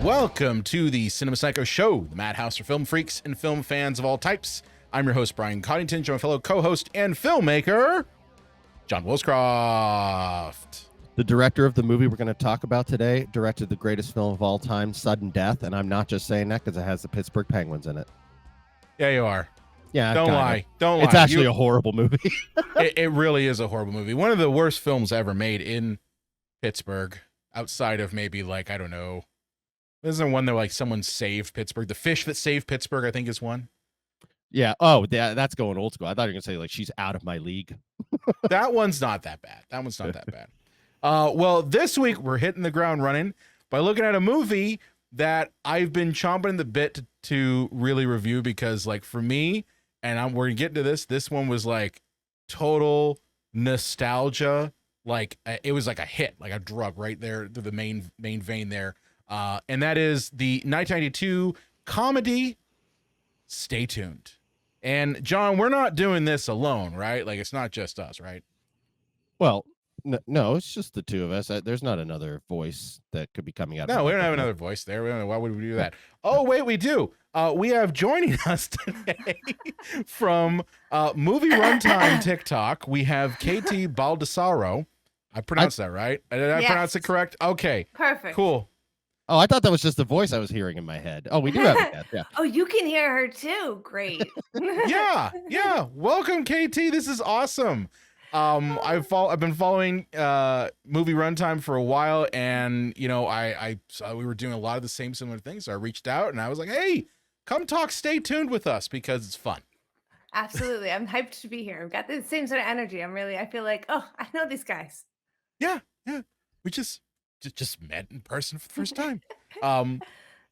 Welcome to the Cinema Psycho Show, the madhouse for film freaks and film fans of all types. I'm your host, Brian Coddington, my fellow co-host and filmmaker, John Wilscroft. The director of the movie we're going to talk about today directed the greatest film of all time, Sudden Death, and I'm not just saying that because it has the Pittsburgh Penguins in it. Yeah, you are. Yeah, Don't lie. Don't lie. It's actually a horrible movie. it really is a horrible movie. One of the worst films ever made in Pittsburgh, outside of maybe, like, I don't know. Isn't one that, like, someone saved Pittsburgh? The Fish That Saved Pittsburgh, I think, is one. Yeah. Oh, that's going old school. I thought you were going to say, like, She's Out of My League. That one's not that bad. That one's not that bad. Well, this week we're hitting the ground running by looking at a movie that I've been chomping the bit to really review because, like, for me, and we're going to get into this one was, like, total nostalgia. Like, it was like a hit, like a drug right there through the main vein there. And that is the 1992 comedy, Stay Tuned. And, John, we're not doing this alone, right? Like, it's not just us, right? Well, no, it's just the two of us. There's not another voice that could be coming out. No, we don't have another voice there. Why would we do that? Oh, wait, we do. We have joining us today from Movie Runtime TikTok. We have Katie Baldassaro. I pronounced that right? Did I pronounce it correct? Okay. Perfect. Cool. Oh, I thought that was just the voice I was hearing in my head. Oh, we do have a guest. Yeah. Oh, you can hear her too. Great. Yeah. Welcome, KT. This is awesome. I've been following Movie Runtime for a while, and you know, I saw we were doing a lot of the similar things. So I reached out and I was like, "Hey, come talk. Stay tuned with us because it's fun." Absolutely, I'm hyped to be here. I've got the same sort of energy. I feel like, oh, I know these guys. Yeah. We just met in person for the first time.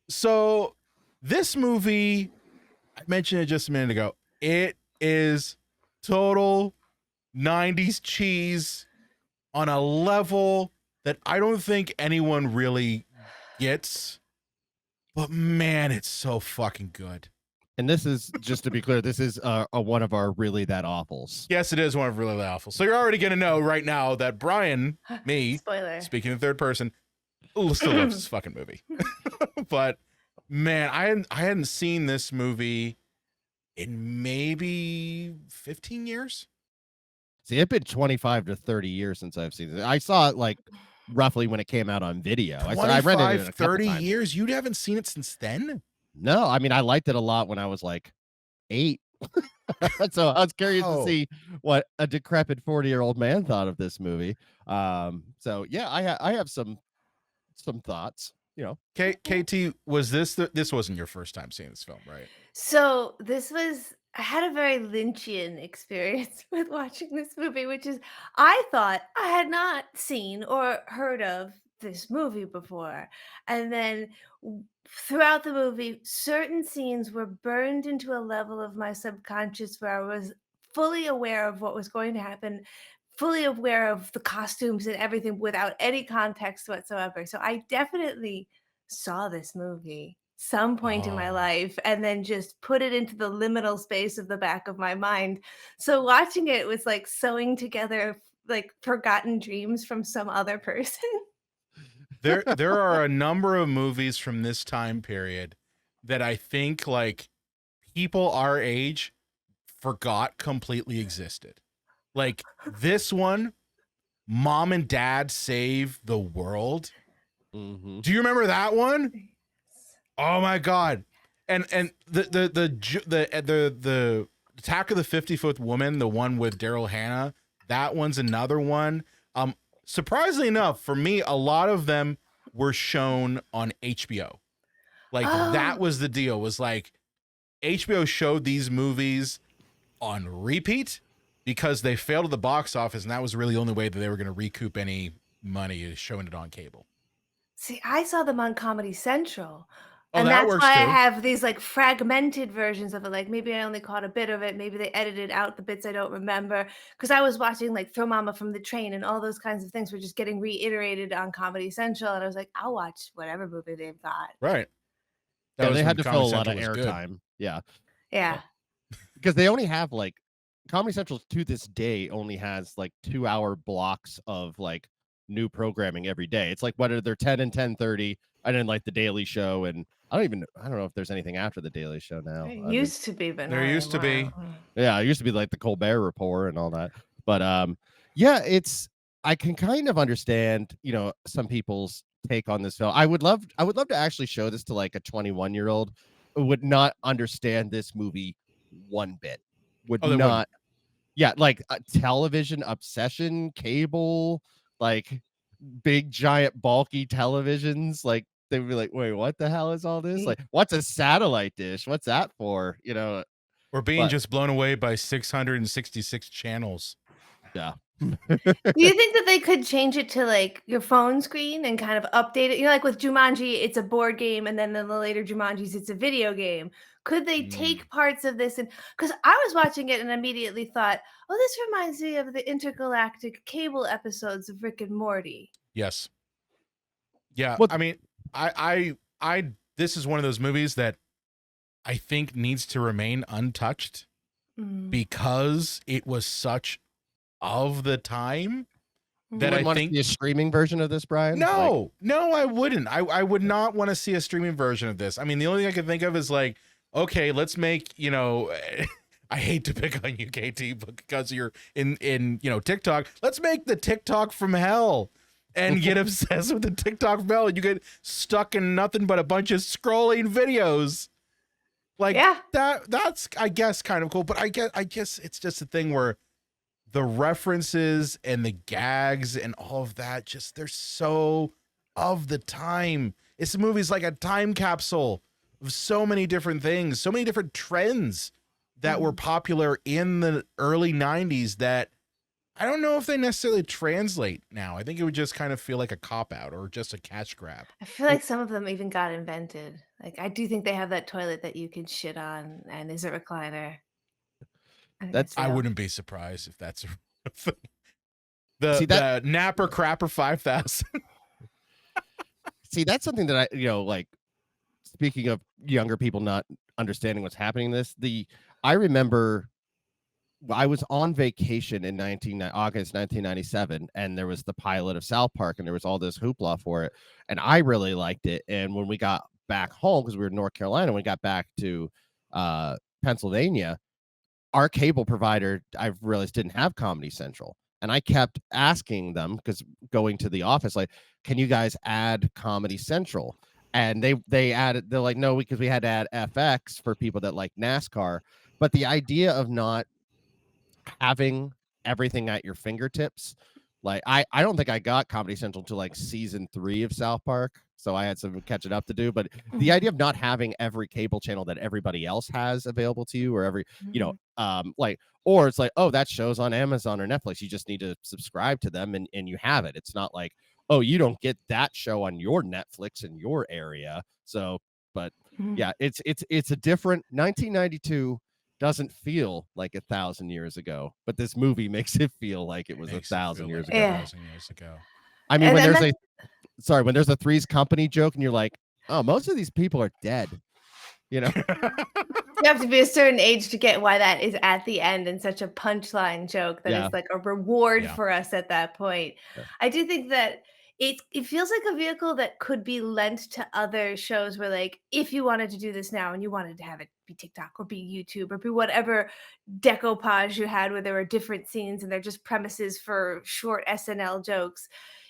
So this movie, I mentioned it just a minute ago. It is total 90's cheese on a level that I don't think anyone really gets. But man, it's so fucking good. And this is, just to be clear, this is one of our Really That Awfuls. Yes, it is one of Really That Awful. So you're already going to know right now that Brian, me, Spoiler. speaking in third person, still loves this fucking movie. But man, I hadn't seen this movie in maybe 15 years. See, it's been 25 to 30 years since I've seen it. I saw it like roughly when it came out on video. I rented it a 30 times. years? You haven't seen it since then? No, I mean, I liked it a lot when I was like 8. So I was curious to see what a decrepit 40-year-old man thought of this movie. So yeah, I have some thoughts, you know. KT, was this wasn't your first time seeing this film, right? So I had a very Lynchian experience with watching this movie, which is I thought I had not seen or heard of this movie before. And then throughout the movie, certain scenes were burned into a level of my subconscious where I was fully aware of what was going to happen, fully aware of the costumes and everything without any context whatsoever. So I definitely saw this movie some point in my life and then just put it into the liminal space of the back of my mind. So watching it was like sewing together like forgotten dreams from some other person. There are a number of movies from this time period that I think like people our age forgot completely existed. Like this one, Mom and Dad Save the World. Mm-hmm. Do you remember that one? Oh my God. And the Attack of the 50-Foot Woman, the one with Daryl Hannah, that one's another one. Surprisingly enough, for me, a lot of them were shown on HBO. Like that was the deal, was like HBO showed these movies on repeat because they failed at the box office, and that was really the only way that they were going to recoup any money, is showing it on cable. See, I saw them on Comedy Central. Oh, And that that's works why I too. have these like fragmented versions of it. Like maybe I only caught a bit of it. Maybe they edited out the bits I don't remember. Because I was watching like Throw Mama from the Train and all those kinds of things were just getting reiterated on Comedy Central. And I was like, I'll watch whatever movie they've got. Right. Yeah, they had to Comedy fill a lot of Central was good. airtime. Yeah. Yeah. Because they only have like Comedy Central to this day only has like 2-hour blocks of like new programming every day. It's like what are there 10 and 10:30, and then like the Daily Show, and I don't know if there's anything after the Daily Show now. It I mean, used to be, but There not used to be. anymore. yeah, it used to be like the Colbert Report and all that. But yeah, I can kind of understand, some people's take on this film. I would love to actually show this to like a 21-year-old who would not understand this movie one bit. Would Oh, they wouldn't. not. Yeah, like television obsession, cable, like big giant bulky televisions, like they'd be like, "Wait, what the hell is all this? Like, what's a satellite dish? What's that for?" Or being But just blown away by 666 channels. yeah. Do you think that they could change it to like your phone screen and kind of update it? Like with Jumanji, it's a board game, and then in the later Jumanjis, it's a video game. Could they take parts of this? And because I was watching it and immediately thought, oh, this reminds me of the intergalactic cable episodes of Rick and Morty. Yes. Yeah. Well, I mean, this is one of those movies that I think needs to remain untouched because it was such of the time that I think see a streaming version of this, Brian. no, I wouldn't. I would not want to see a streaming version of this. I mean, the only thing I can think of is like, okay, let's make, I hate to pick on you, KT, because you're in TikTok. Let's make the TikTok from hell and get obsessed with the TikTok from hell, and you get stuck in nothing but a bunch of scrolling videos. Like that's I guess kind of cool, but I guess it's just a thing where the references and the gags and all of that, just they're so of the time. This movie's like a time capsule of so many different things, so many different trends that were popular in the early 90s that I don't know if they necessarily translate now. I think it would just kind of feel like a cop-out or just a cash grab. I feel like some of them even got invented. Like I do think they have that toilet that you can shit on and is a recliner. That's I real. wouldn't be surprised if that's a thing. The Napper Crapper 5000. See, that's something that like speaking of younger people not understanding what's happening in this, I remember I was on vacation in August 1997, and there was the pilot of South Park, and there was all this hoopla for it, and I really liked it. And when we got back home, because we were in North Carolina, we got back to Pennsylvania, our cable provider, I realized, didn't have Comedy Central. And I kept asking them, because going to the office, like, can you guys add Comedy Central? And they added, they're like, no, because we had to add FX for people that like NASCAR. But the idea of not having everything at your fingertips, like I don't think I got Comedy Central to like season 3 of South Park, so I had some catching up to do. But the idea of not having every cable channel that everybody else has available to you, or every or it's like, oh, that show's on Amazon or Netflix, you just need to subscribe to them and you have it. It's not like, oh, you don't get that show on your Netflix in your area. So, but yeah, it's a different 1992. Doesn't feel like 1,000 years ago, but this movie makes it feel like it was 1,000 years ago. Yeah. 1,000 years ago. I mean, when there's a Three's Company joke, and you're like, oh, most of these people are dead. You have to be a certain age to get why that is at the end and such a punchline joke that is like a reward for us at that point. Yeah. I do think that it feels like a vehicle that could be lent to other shows where, like, if you wanted to do this now and you wanted to have it be TikTok or be YouTube or be whatever decoupage you had where there were different scenes and they're just premises for short SNL jokes,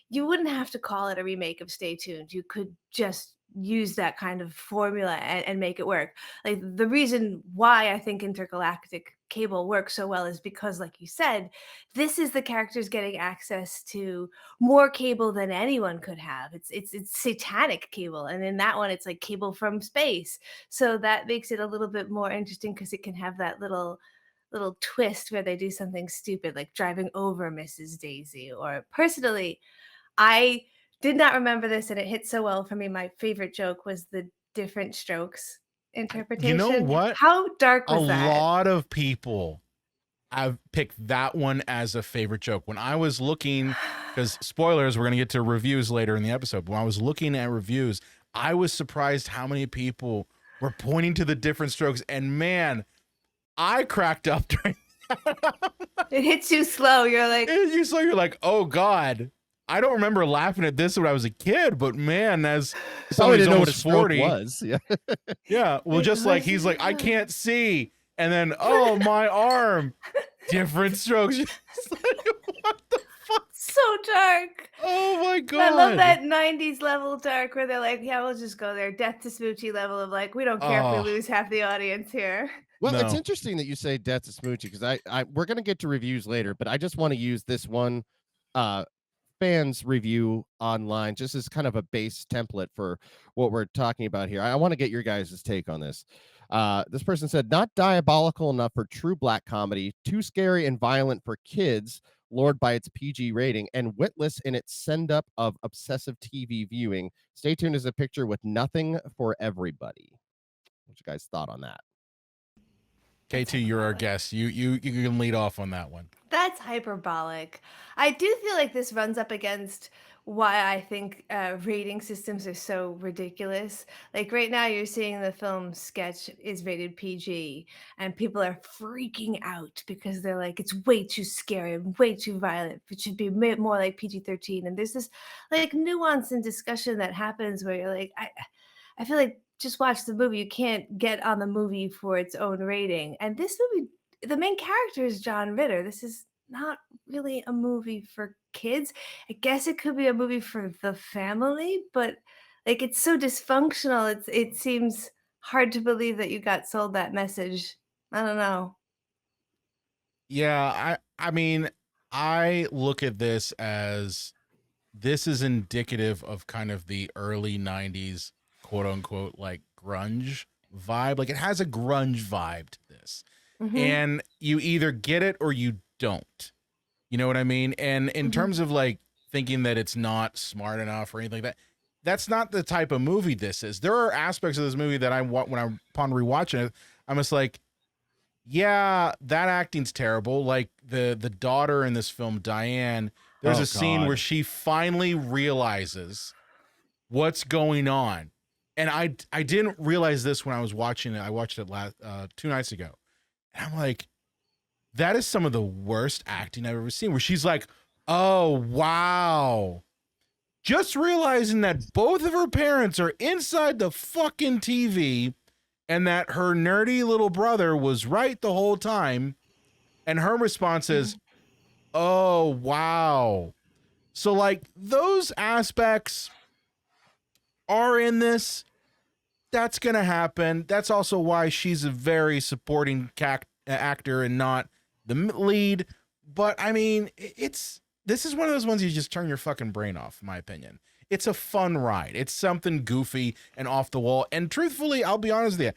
you wouldn't have to call it a remake of Stay Tuned. You could just use that kind of formula and make it work. Like the reason why I think intergalactic cable works so well is because, like you said, this is the characters getting access to more cable than anyone could have. It's satanic cable, and in that one it's like cable from space, so that makes it a little bit more interesting because it can have that little twist where they do something stupid like driving over Mrs. Daisy. Or personally, I did not remember this, and it hit so well for me. My favorite joke was the different strokes interpretation. You know what? How dark was that? A lot of people have picked that one as a favorite joke. When I was looking, because spoilers, we're going to get to reviews later in the episode. When I was looking at reviews, I was surprised how many people were pointing to the different strokes. And man, I cracked up during that. It hits you slow. You're like, You're like, oh God. I don't remember laughing at this when I was a kid, but man, as Probably somebody who's didn't know what a almost stroke 40, was. Yeah. yeah, well, Like, just like he's like, I can't see, and then oh my arm, different strokes. Just like, what the fuck? so dark. Oh my I love god! that 90's level dark where they're like, yeah, we'll just go there. Death to Smoochie level of like, we don't care if we Oh lose half the audience here. Well, it's no, interesting that you say Death to Smoochie because I we're gonna get to reviews later, but I just want to use this one uh fans review online just as kind of a base template for what we're talking about here. I want to get your guys' take on this. This person said, not diabolical enough for true black comedy, too scary and violent for kids, lured by its PG rating, and witless in its send up of obsessive TV viewing. Stay tuned as a picture with nothing for everybody. What's your guys' thought on that? K2, you're our guest. You can lead off on that one. That's hyperbolic. I do feel like this runs up against why I think rating systems are so ridiculous. Like right now, you're seeing the film Sketch is rated PG, and people are freaking out because they're like, it's way too scary and way too violent. It should be more like PG-13. And there's this like nuance and discussion that happens where you're like, I feel like just watch the movie. You can't get on the movie for its own rating. And this movie, the main character is John Ritter. This is not really a movie for kids. I guess it could be a movie for the family, but like it's so dysfunctional. It seems hard to believe that you got sold that message. I don't know. Yeah, I mean, I look at this as this is indicative of kind of the early 90s quote unquote like grunge vibe. Like it has a grunge vibe to this. Mhm, And you either get it or you don't. You know what I mean? And in mhm. terms of like thinking that it's not smart enough or anything like that, that's not the type of movie this is. There are aspects of this movie that I want when I'm upon rewatching it, I'm just like, yeah, that acting's terrible. Like the daughter in this film, Diane, there's Oh a scene where God. she finally realizes what's going on. And I didn't realize this when I was watching it. I watched it last 2 nights ago. And I'm like, that is some of the worst acting I've ever seen, where she's like, oh, wow. Just realizing that both of her parents are inside the fucking TV and that her nerdy little brother was right the whole time. And her response is, oh, wow. So, like, those aspects are in this. That's going to happen. That's also why she's a very supporting actor and not the lead. But I mean, this is one of those ones you just turn your fucking brain off, in my opinion. It's a fun ride. It's something goofy and off the wall. And truthfully, I'll be honest with you,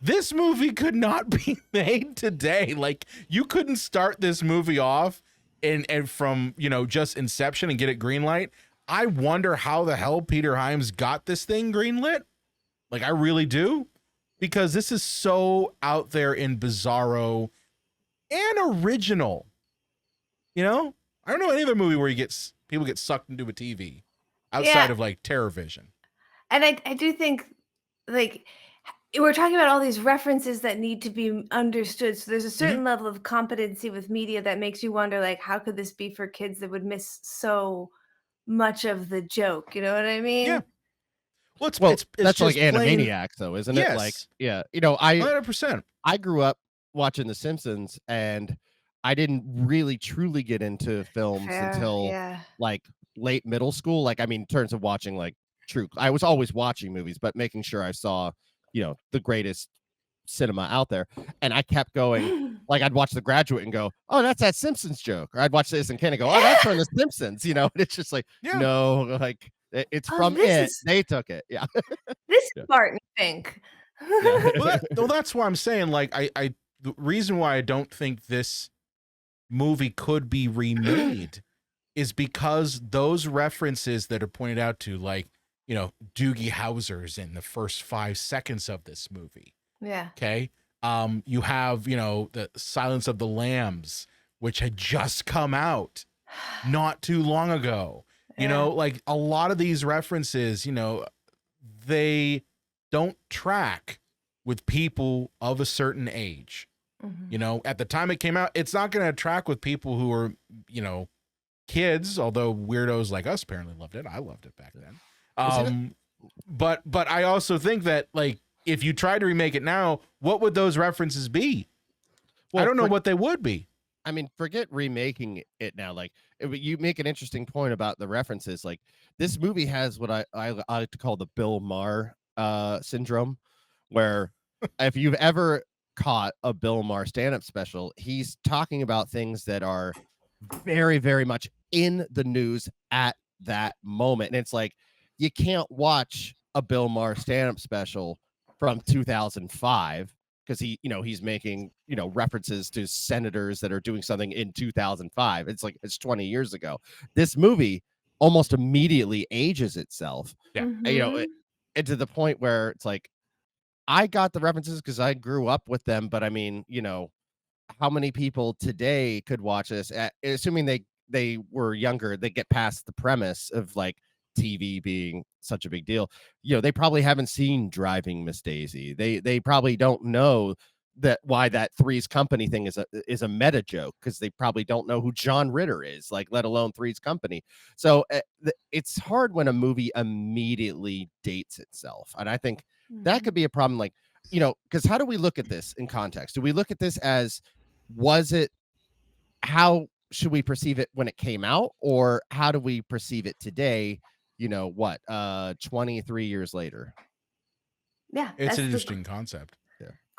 this movie could not be made today. Like you couldn't start this movie off and from, just inception and get it greenlight. I wonder how the hell Peter Hyams got this thing greenlit. Like I really do, because this is so out there and bizarro and original. I don't know any other movie where people get sucked into a TV outside Yeah, of like TerrorVision. and I do think like we're talking about all these references that need to be understood. So there's a Mm-hmm. certain level of competency with media that makes you wonder, like, how could this be for kids that would miss so much of the joke? You know what I Yeah. mean? Well, it's Well, it's it's that's like just plain. Animaniacs, though, isn't it? Like, Yes, yeah, 100%. I grew up watching The Simpsons, and I didn't really truly get into films Fair, until yeah. like late middle school. Like, I mean, in terms of watching like I was always watching movies, but making sure I saw, the greatest cinema out there. And I kept going, like I'd watch The Graduate and go, "Oh, that's that Simpsons joke." Or I'd watch this and kind of go, "Oh, that's from The Simpsons," and it's just like, Yeah. no, like it's Oh, from it. They took it. Yeah. this is Yeah. Barton Fink. Yeah. Well, that's why I'm saying like the reason why I don't think this movie could be remade is because those references that are pointed out to, like, Doogie Howser's in the first 5 seconds of this movie. Yeah. Okay. You have, the Silence of the Lambs, which had just come out not too long ago. Yeah. Like a lot of these references, they don't track with people of a certain age. Mhm. At the time it came out, it's not going to track with people who are, kids, although weirdos like us apparently loved it. I loved it back then. But I also think that like if you try to remake it now, what would those references be? Well, I don't know what they would be. I mean, forget remaking it now. Like, you make an interesting point about the references. Like, this movie has what I like to call the Bill Maher syndrome, where if you've ever caught a Bill Maher stand-up special, he's talking about things that are very, very much in the news at that moment. And it's like, you can't watch a Bill Maher stand-up special from 2005 because he's making references to senators that are doing something in 2005. It's like it's 20 years ago. This movie almost immediately ages itself. Yeah. Mhm. And to the point where it's like I got the references because I grew up with them, but I mean, how many people today could watch this, assuming they were younger, they get past the premise of like TV being such a big deal. They probably haven't seen Driving Miss Daisy. They probably don't know that why that Three's Company thing is a meta joke because they probably don't know who John Ritter is, like let alone Three's Company. So it's hard when a movie immediately dates itself, and I think that could be a problem. Like, because how do we look at this in context? Do we look at this as how should we perceive it when it came out, or how do we perceive it today? 23 years later. Yeah, It's that's an the interesting concept.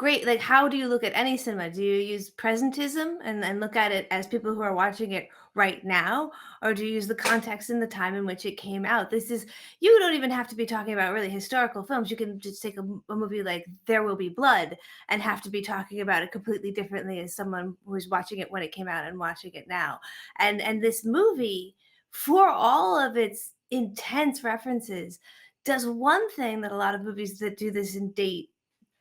great. Like, how do you look at any cinema? Do you use presentism and look at it as people who are watching it right now, or do you use the context and the time in which it came out? You don't even have to be talking about really historical films. You can just take a movie like There Will Be Blood and have to be talking about it completely differently as someone who's watching it when it came out and watching it now. And this movie, for all of its intense references, does one thing that a lot of movies that do this in date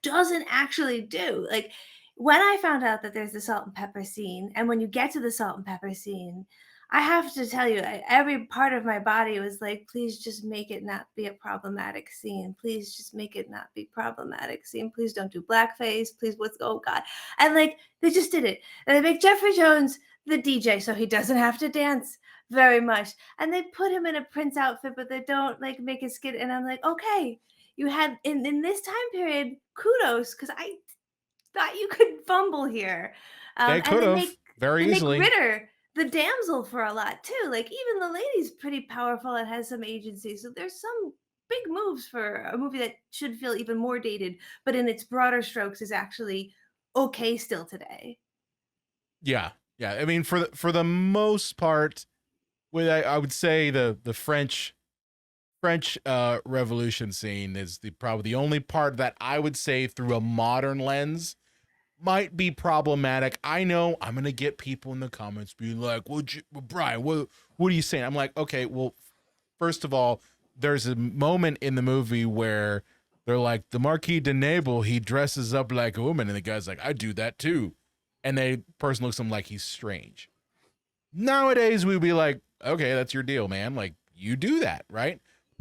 doesn't actually do. Like, when I found out that there's the salt and pepper scene, and when you get to the salt and pepper scene, I have to tell you, every part of my body was like, please just make it not be a problematic scene. Please just make it not be problematic scene. Please don't do blackface. Please, oh God. And like, they just did it. And they make Jeffrey Jones the DJ so he doesn't have to dance very much. And they put him in a Prince outfit, but they don't like make his skit. And I'm like, okay, you had in this time period, kudos, because I thought you could fumble here. They And could have very they easily. make Ritter the damsel for a lot too. Like, even the lady's pretty powerful and has some agency. So there's some big moves for a movie that should feel even more dated, but in its broader strokes is actually okay still today. Yeah. I mean, for the most part, I would say the French Revolution scene is probably the only part that I would say through a modern lens might be problematic. I know I'm gonna get people in the comments being like, Brian, what are you saying? I'm like, okay, well, first of all, there's a moment in the movie where they're like, the Marquis de Nabel, he dresses up like a woman, and the guy's like, I do that too. And the person looks at him like he's strange. Nowadays, we'd be like, okay, that's your deal, man. Like, you do that, right?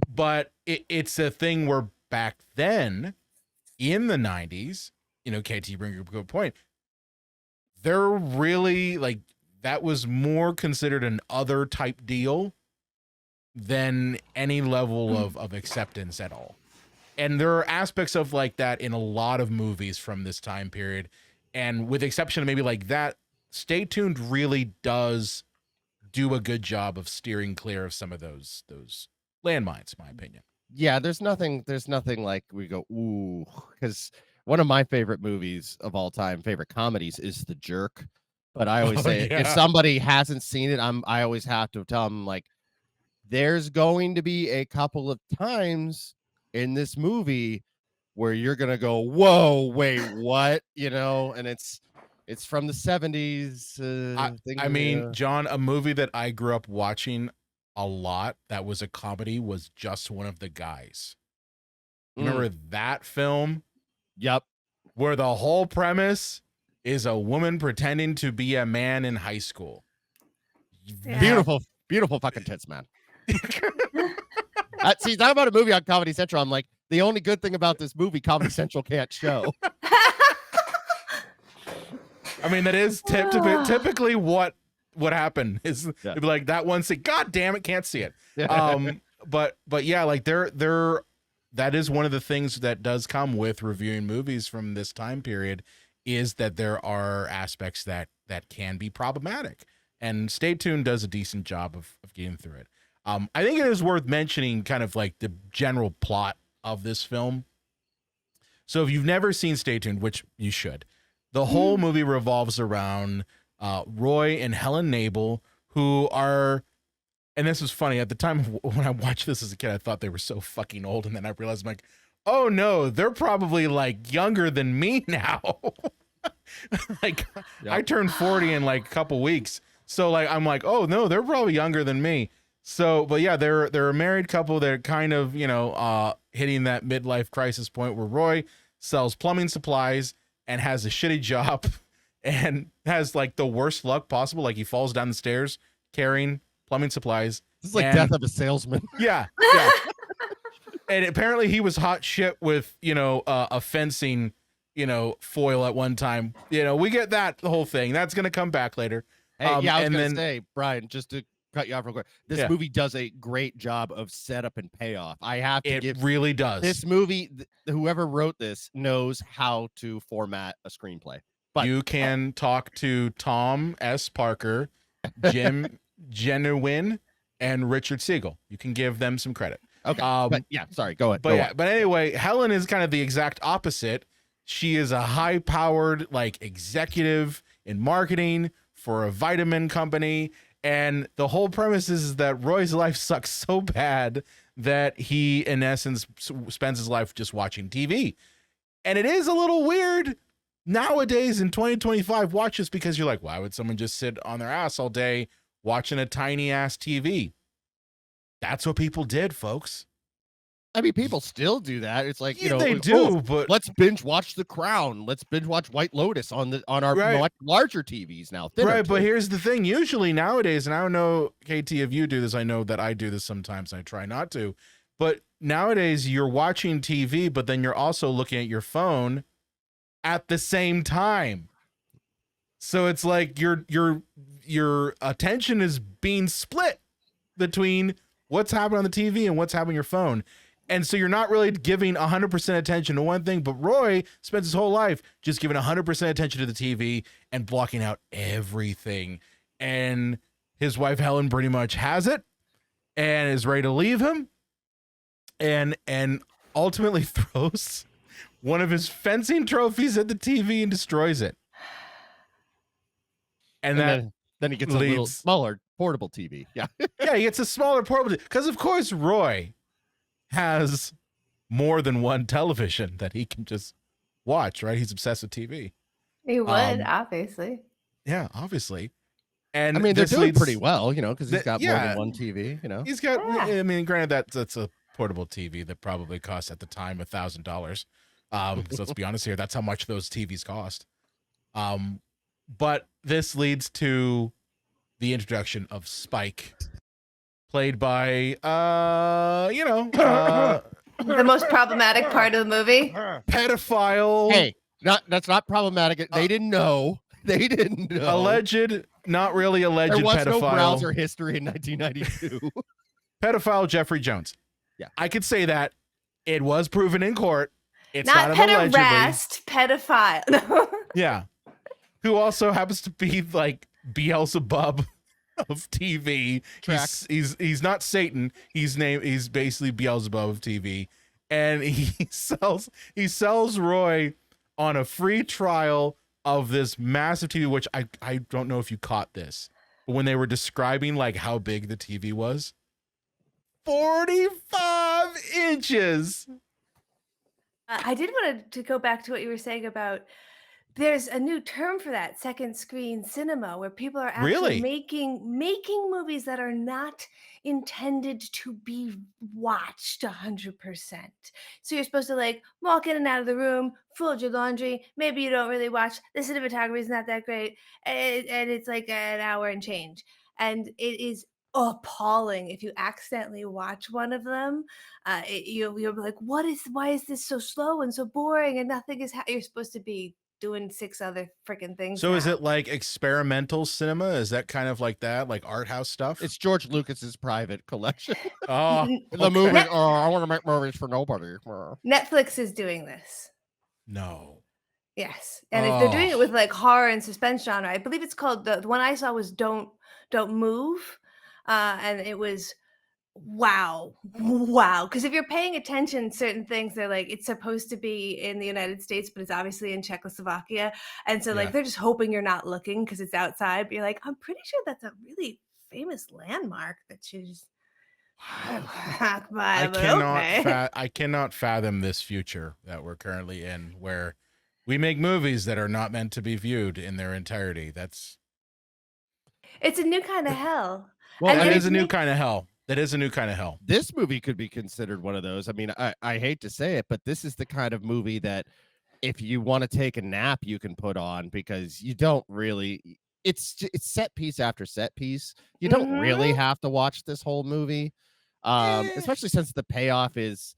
But it's a thing where back then, in the 90s, KT bring up a good point. They're really like, that was more considered an other type deal than any level of acceptance at all. And there are aspects of like that in a lot of movies from this time period. And with the exception of maybe like that, Stay Tuned really does do a good job of steering clear of some of those landmines, in my opinion. Yeah, there's nothing like we go, ooh, because one of my favorite movies of all time, favorite comedies, is The Jerk. But I always say, if somebody hasn't seen it, I always have to tell them, like, there's going to be a couple of times in this movie where you're gonna go, whoa, wait, what? And it's from the 70s. I mean, John, a movie that I grew up watching a lot that was a comedy was Just One of the Guys. Remember that film? Yep. Where the whole premise is a woman pretending to be a man in high school. Yeah. Beautiful fucking tits, man. See, talk about a movie on Comedy Central. I'm like, the only good thing about this movie, Comedy Central can't show. I mean, that is typically what what happened. Is Yeah. it'd be like that one scene, God damn it, can't see it. But yeah, like they're that is one of the things that does come with reviewing movies from this time period, is that there are aspects that can be problematic. And Stay Tuned does a decent job of getting through it. I think it is worth mentioning kind of like the general plot of this film. So if you've never seen Stay Tuned, which you should, the whole movie revolves around Roy and Helen Nabel, who are, and this was funny, at the time when I watched this as a kid, I thought they were so fucking old. And then I realized, I'm like, oh no, they're probably like younger than me now. Like, Yep. I turned 40 in like a couple weeks. So like, I'm like, oh no, they're probably younger than me. So, but yeah, they're a married couple. They're kind of, hitting that midlife crisis point where Roy sells plumbing supplies and has a shitty job and has like the worst luck possible. Like he falls down the stairs carrying plumbing supplies. This is like and, Death of a Salesman. Yeah. And apparently he was hot shit with, a fencing, foil at one time. We get that, the whole thing. That's going to come back later. Hey, I was and gonna then say, Brian, just to cut you off real quick, this movie does a great job of setup and payoff. I have to give really does. this movie, whoever wrote this knows how to format a screenplay. But you can talk to Tom S. Parker, Jim Genuine, and Richard Siegel. You can give them some credit. Okay. But yeah, sorry, go ahead. But anyway, Helen is kind of the exact opposite. She is a high-powered like executive in marketing for a vitamin company, and the whole premise is that Roy's life sucks so bad that he, in essence, spends his life just watching TV. And it is a little weird nowadays in 2025. Watch this, because you're like, why would someone just sit on their ass all day watching a tiny ass TV? That's what people did, folks. I mean, people still do that. It's like, they do, but let's binge watch The Crown. Let's binge watch White Lotus on our much larger TVs now. Right, but here's the thing. Usually nowadays, and I don't know, KT, if you do this, I know that I do this sometimes. I try not to. But nowadays, you're watching TV, but then you're also looking at your phone at the same time. So it's like your attention is being split between what's happening on the TV and what's happening on your phone. And so you're not really giving 100% attention to one thing, but Roy spends his whole life just giving 100% attention to the TV and blocking out everything. And his wife, Helen, pretty much has it and is ready to leave him, and ultimately throws one of his fencing trophies at the TV and destroys it. And then he gets a little smaller portable TV. Yeah. Yeah, he gets a smaller portable TV. Because, of course, Roy has more than one television that he can just watch, right? He's obsessed with TV. He would, obviously. Yeah, obviously. And I mean, they're doing pretty well, because he's got more than one TV, He's got, I mean, granted, that's a portable TV that probably cost at the time $1,000. So let's be honest here, that's how much those TVs cost. But this leads to the introduction of Spike, played by, the most problematic part of the movie. Pedophile. Hey, that's not problematic. They didn't know. They didn't know. Alleged, not really alleged there was pedophile. No browser history in 1992. Pedophile Jeffrey Jones. Yeah. I could say that. It was proven in court. It's not not an pederast, pedophile. Yeah. Who also happens to be like Beelzebub of TV. He's not Satan. He's basically Beelzebub of TV. And he sells Roy on a free trial of this massive TV, which I don't know if you caught this, but when they were describing like how big the TV was, 45 inches. I did want to go back to what you were saying about there's a new term for that, second screen cinema, where people are actually making movies that are not intended to be watched 100%. So you're supposed to like walk in and out of the room, fold your laundry. Maybe you don't really watch. The cinematography is not that great, and it's like an hour and change. And it is appalling if you accidentally watch one of them. You're like, why is this so slow and so boring and nothing is you're supposed to be doing 6 other freaking things So is now. it like experimental cinema? Is that kind of like that, like art house stuff? It's George Lucas's private collection. Oh, The okay. movie. Oh, I want to make movies for nobody. Netflix is doing this. No. Yes, and if they're doing it Oh, with, like, horror and suspense genre, I believe it's called the one I saw was Don't Move, and it was wow, wow. Because if you're paying attention, certain things, they're like, it's supposed to be in the United States, but it's obviously in Czechoslovakia, and so, like, yeah. they're just hoping you're not looking because it's outside, but you're like, "I'm pretty sure that's a really famous landmark that you just walk by," but okay. I cannot fathom this future that we're currently in, where we make movies that are not meant to be viewed in their entirety. That's It's a new kinda hell, Well, and I that and mean, is it's a new make kind of hell. That is a new kind of hell. this movie could be considered one of those. I mean, I hate to say it, but this is the kind of movie that if you want to take a nap, you can put on because you don't really. It's set piece after set piece. You don't really Mhm. have to watch this whole movie, Eh, especially since the payoff is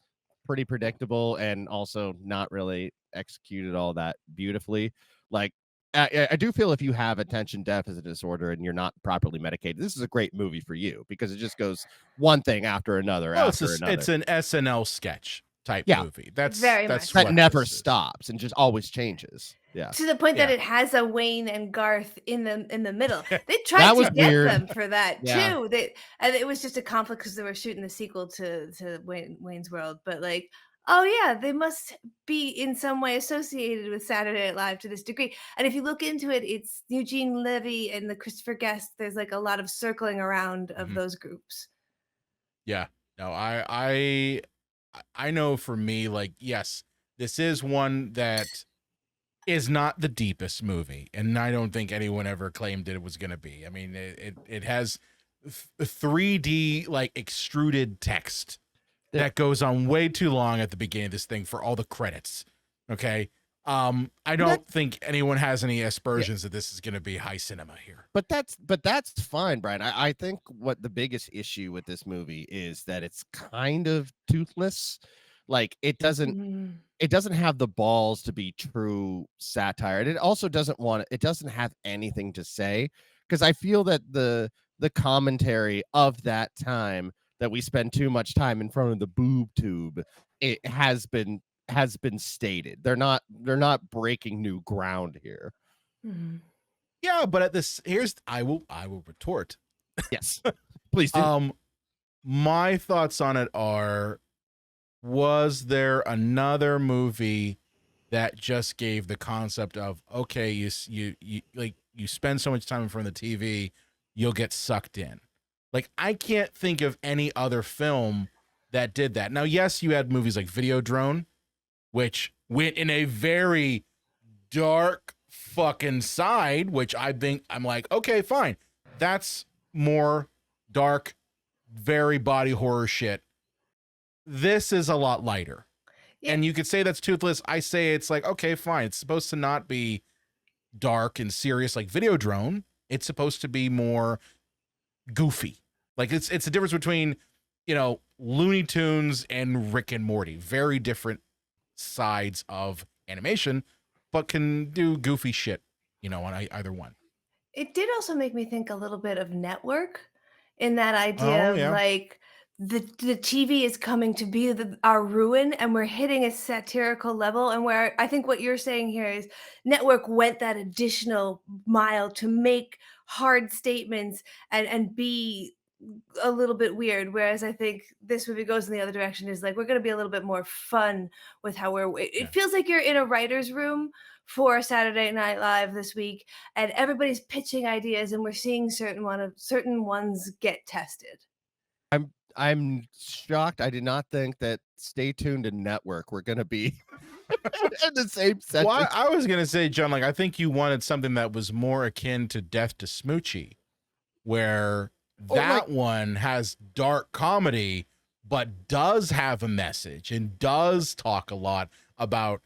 pretty predictable and also not really executed all that beautifully. Like, I do feel if you have attention deficit disorder and you're not properly medicated, this is a great movie for you because it just goes one thing after another well, after it's another. an SNL sketch type Yeah, movie. That's Very much that's that so. what never this is. stops and just always changes. Yeah, To the point that Yeah. it has a Wayne and Garth in the middle. They that tried to was get weird. them for that Yeah, too. And it was just a conflict because they were shooting the sequel to Wayne's World. But like, oh yeah, they must be in some way associated with Saturday Night Live to this degree. And if you look into it, it's Eugene Levy and the Christopher Guest. There's like a lot of circling around of Mhm. those groups. Yeah. No, I know for me, like, yes, this is one that is not the deepest movie, and I don't think anyone ever claimed it was going to be. I mean, it has 3D like extruded text There- that goes on way too long at the beginning of this thing for all the credits. Okay. I that don't think anyone has any yeah, aspersions that this is going to be high cinema here. but that's fine, Brian. I think what the biggest issue with this movie is that it's kind of toothless. Like Mm. it doesn't have the balls to be true satire. And it doesn't have anything to say because I feel that the commentary of that time that we spend too much time in front of the boob tube, it has been stated. They're not breaking new ground here. Mhm. Yeah, but at this, here's I will retort. Yes. Please do. My thoughts on it are: was there another movie that just gave the concept of, okay, you spend so much time in front of the TV, you'll get sucked in? Like, I can't think of any other film that did that. Now, yes, you had movies like Videodrome, which went in a very dark fucking side, which I think I'm like, okay, fine. That's more dark, very body horror shit. This is a lot lighter. Yeah. And you could say that's toothless. I say it's like, okay, fine. It's supposed to not be dark and serious like Videodrome. It's supposed to be more goofy. Like it's the difference between, Looney Tunes and Rick and Morty. Very different sides of animation, but can do goofy shit, on either one. It did also make me think a little bit of Network in that Oh idea of yeah. like the TV is coming to be our ruin and we're hitting a satirical level. And where I think what you're saying here is Network went that additional mile to make hard statements and be a little bit weird. Whereas I think this movie goes in the other direction is like, we're going to be a little bit more fun with how it Yeah. feels like you're in a writer's room for Saturday Night Live this week, and everybody's pitching ideas, and we're seeing certain ones get tested. I'm shocked. I did not think that Stay Tuned and Network were gonna be in the same Well, sentence. I was gonna say, John, like I think you wanted something that was more akin to Death to Smoochie, where Or like that one has dark comedy, but does have a message and does talk a lot about,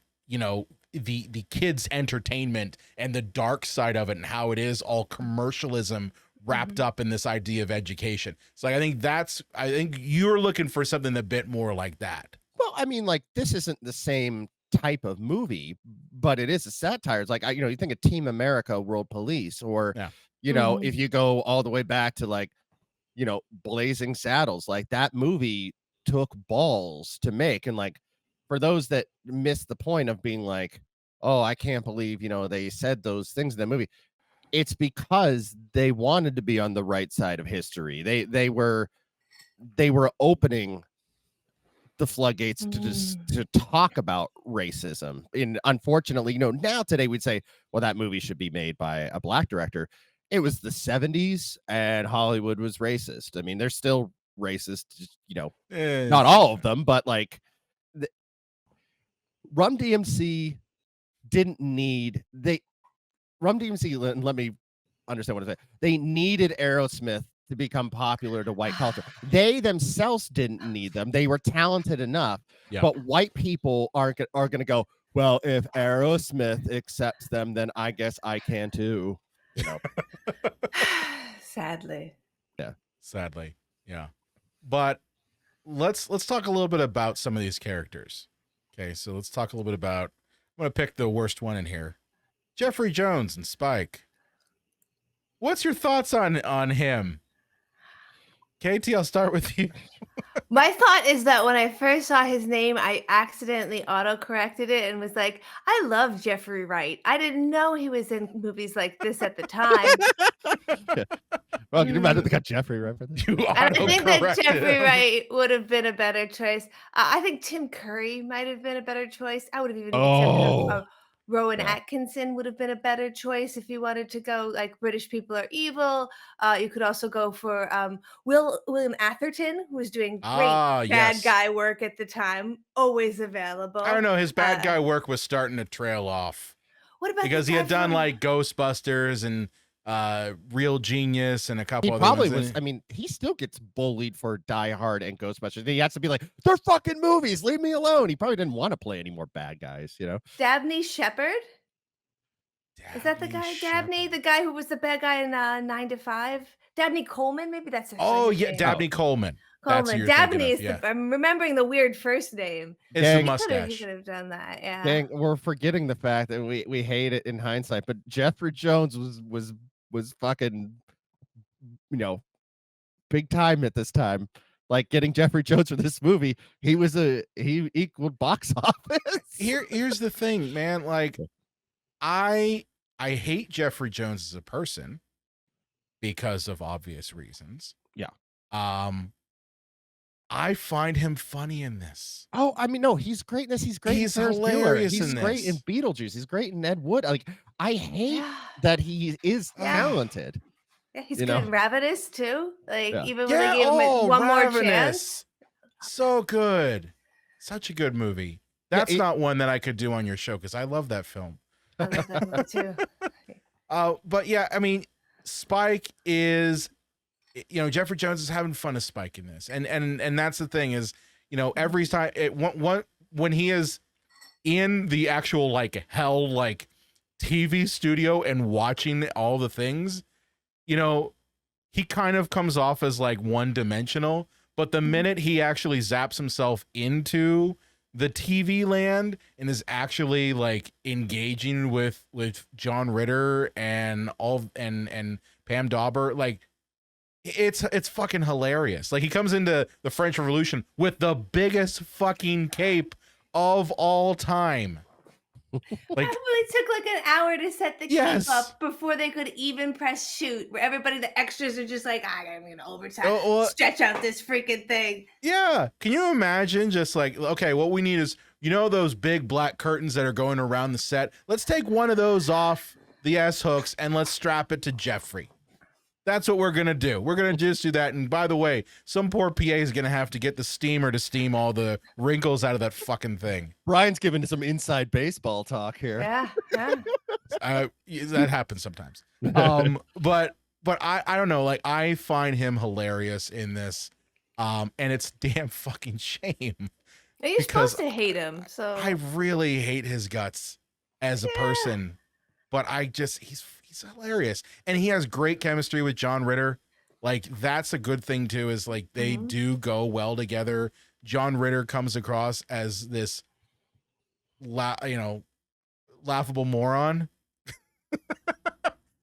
the kids' entertainment and the dark side of it and how it is all commercialism wrapped Mhm. up in this idea of education. So I think you're looking for something a bit more like that. well, I mean, like, this isn't the same type of movie, but it is a satire. It's like, you think of Team America, World Police, or, Yeah. if you go all the way back to like, Blazing Saddles, like that movie took balls to make. And like, for those that missed the point of being like, oh, I can't believe, they said those things in the movie. It's because they wanted to be on the right side of history. They were opening the floodgates to talk about racism. And unfortunately, now today we'd say, well, that movie should be made by a black director. It was the 70s and Hollywood was racist. I mean, they're still racist, not all of them, but like Rum DMC didn't need Rum DMC, and let me understand what I say. They needed Aerosmith to become popular to white culture. They themselves didn't need them. They were talented enough, but white people are going to go, well, if Aerosmith accepts them, then I guess I can too. Sadly. Yeah. Sadly. Yeah. But let's talk a little bit about some of these characters. Okay, so let's talk a little bit about, I'm going to pick the worst one in here. Jeffrey Jones and Spike. What's your thoughts on him? Katie, I'll start with you. My thought is that when I first saw his name, I accidentally auto-corrected it and was like, I love Jeffrey Wright. I didn't know he was in movies like this at the time. Well, you might have got Jeffrey right for this. I think that Jeffrey Wright would have been a better choice. I think Tim Curry might have been a better choice. I would have even accepted Rowan Atkinson would have been a better choice if you wanted to go like British people are evil. You could also go for William Atherton, who was doing great bad guy work at the time, always available. I don't know. His bad guy work was starting to trail off. What about because he had done like Ghostbusters and Real Genius and a couple other probably ones. Was. I mean, he still gets bullied for Die Hard and Ghostbusters. He has to be like, they're fucking movies. Leave me alone. He probably didn't want to play any more bad guys, Dabney Shepard. Is that the guy? Dabney, the guy who was the bad guy in 9 to 5? Dabney Coleman, maybe that's his name. Dabney Coleman. Dabney is I'm remembering the weird first name. It's the mustache. He could have done that. Yeah. Dang, we're forgetting the fact that we hate it in hindsight, but Jeffrey Jones was fucking, big time at this time. Like getting Jeffrey Jones for this movie, he equaled box office. Here's the thing, man. Like, I hate Jeffrey Jones as a person because of obvious reasons. Yeah. I find him funny in this. Oh, I mean, no, he's great in this. He's great. He's in hilarious in this. He's great in Beetlejuice. He's great in Ed Wood. Like, I hate that he is talented. Yeah, he's good in Ravenous too. Like even when they gave him one more chance. So good. Such a good movie. That's not one that I could do on your show because I love that film. I love that movie too. But yeah, I mean, Spike is, Jeffrey Jones is having fun as Spike in this, and that's the thing is, every time when he is in the actual like hell like TV studio and watching all the things, he kind of comes off as like one-dimensional, but the minute he actually zaps himself into the TV land and is actually like engaging with John Ritter and Pam Dauber, like it's fucking hilarious. Like he comes into the French Revolution with the biggest fucking cape of all time. Like it took like an hour to set the cape up before they could even press shoot. Where everybody, the extras, are just like, I'm gonna overtime, stretch out this freaking thing. Yeah, can you imagine? Just like, okay, what we need is those big black curtains that are going around the set. Let's take one of those off the S hooks and let's strap it to Jeffrey. That's what we're going to do. We're going to just do that. And by the way, some poor PA is going to have to get the steamer to steam all the wrinkles out of that fucking thing. Brian's giving some inside baseball talk here. Yeah. That happens sometimes. But I don't know. Like, I find him hilarious in this. And it's damn fucking shame. You're supposed to hate him. So I really hate his guts as a person. But he's hilarious, and he has great chemistry with John Ritter. Like that's a good thing too, is like they do go well together. John Ritter comes across as this laughable moron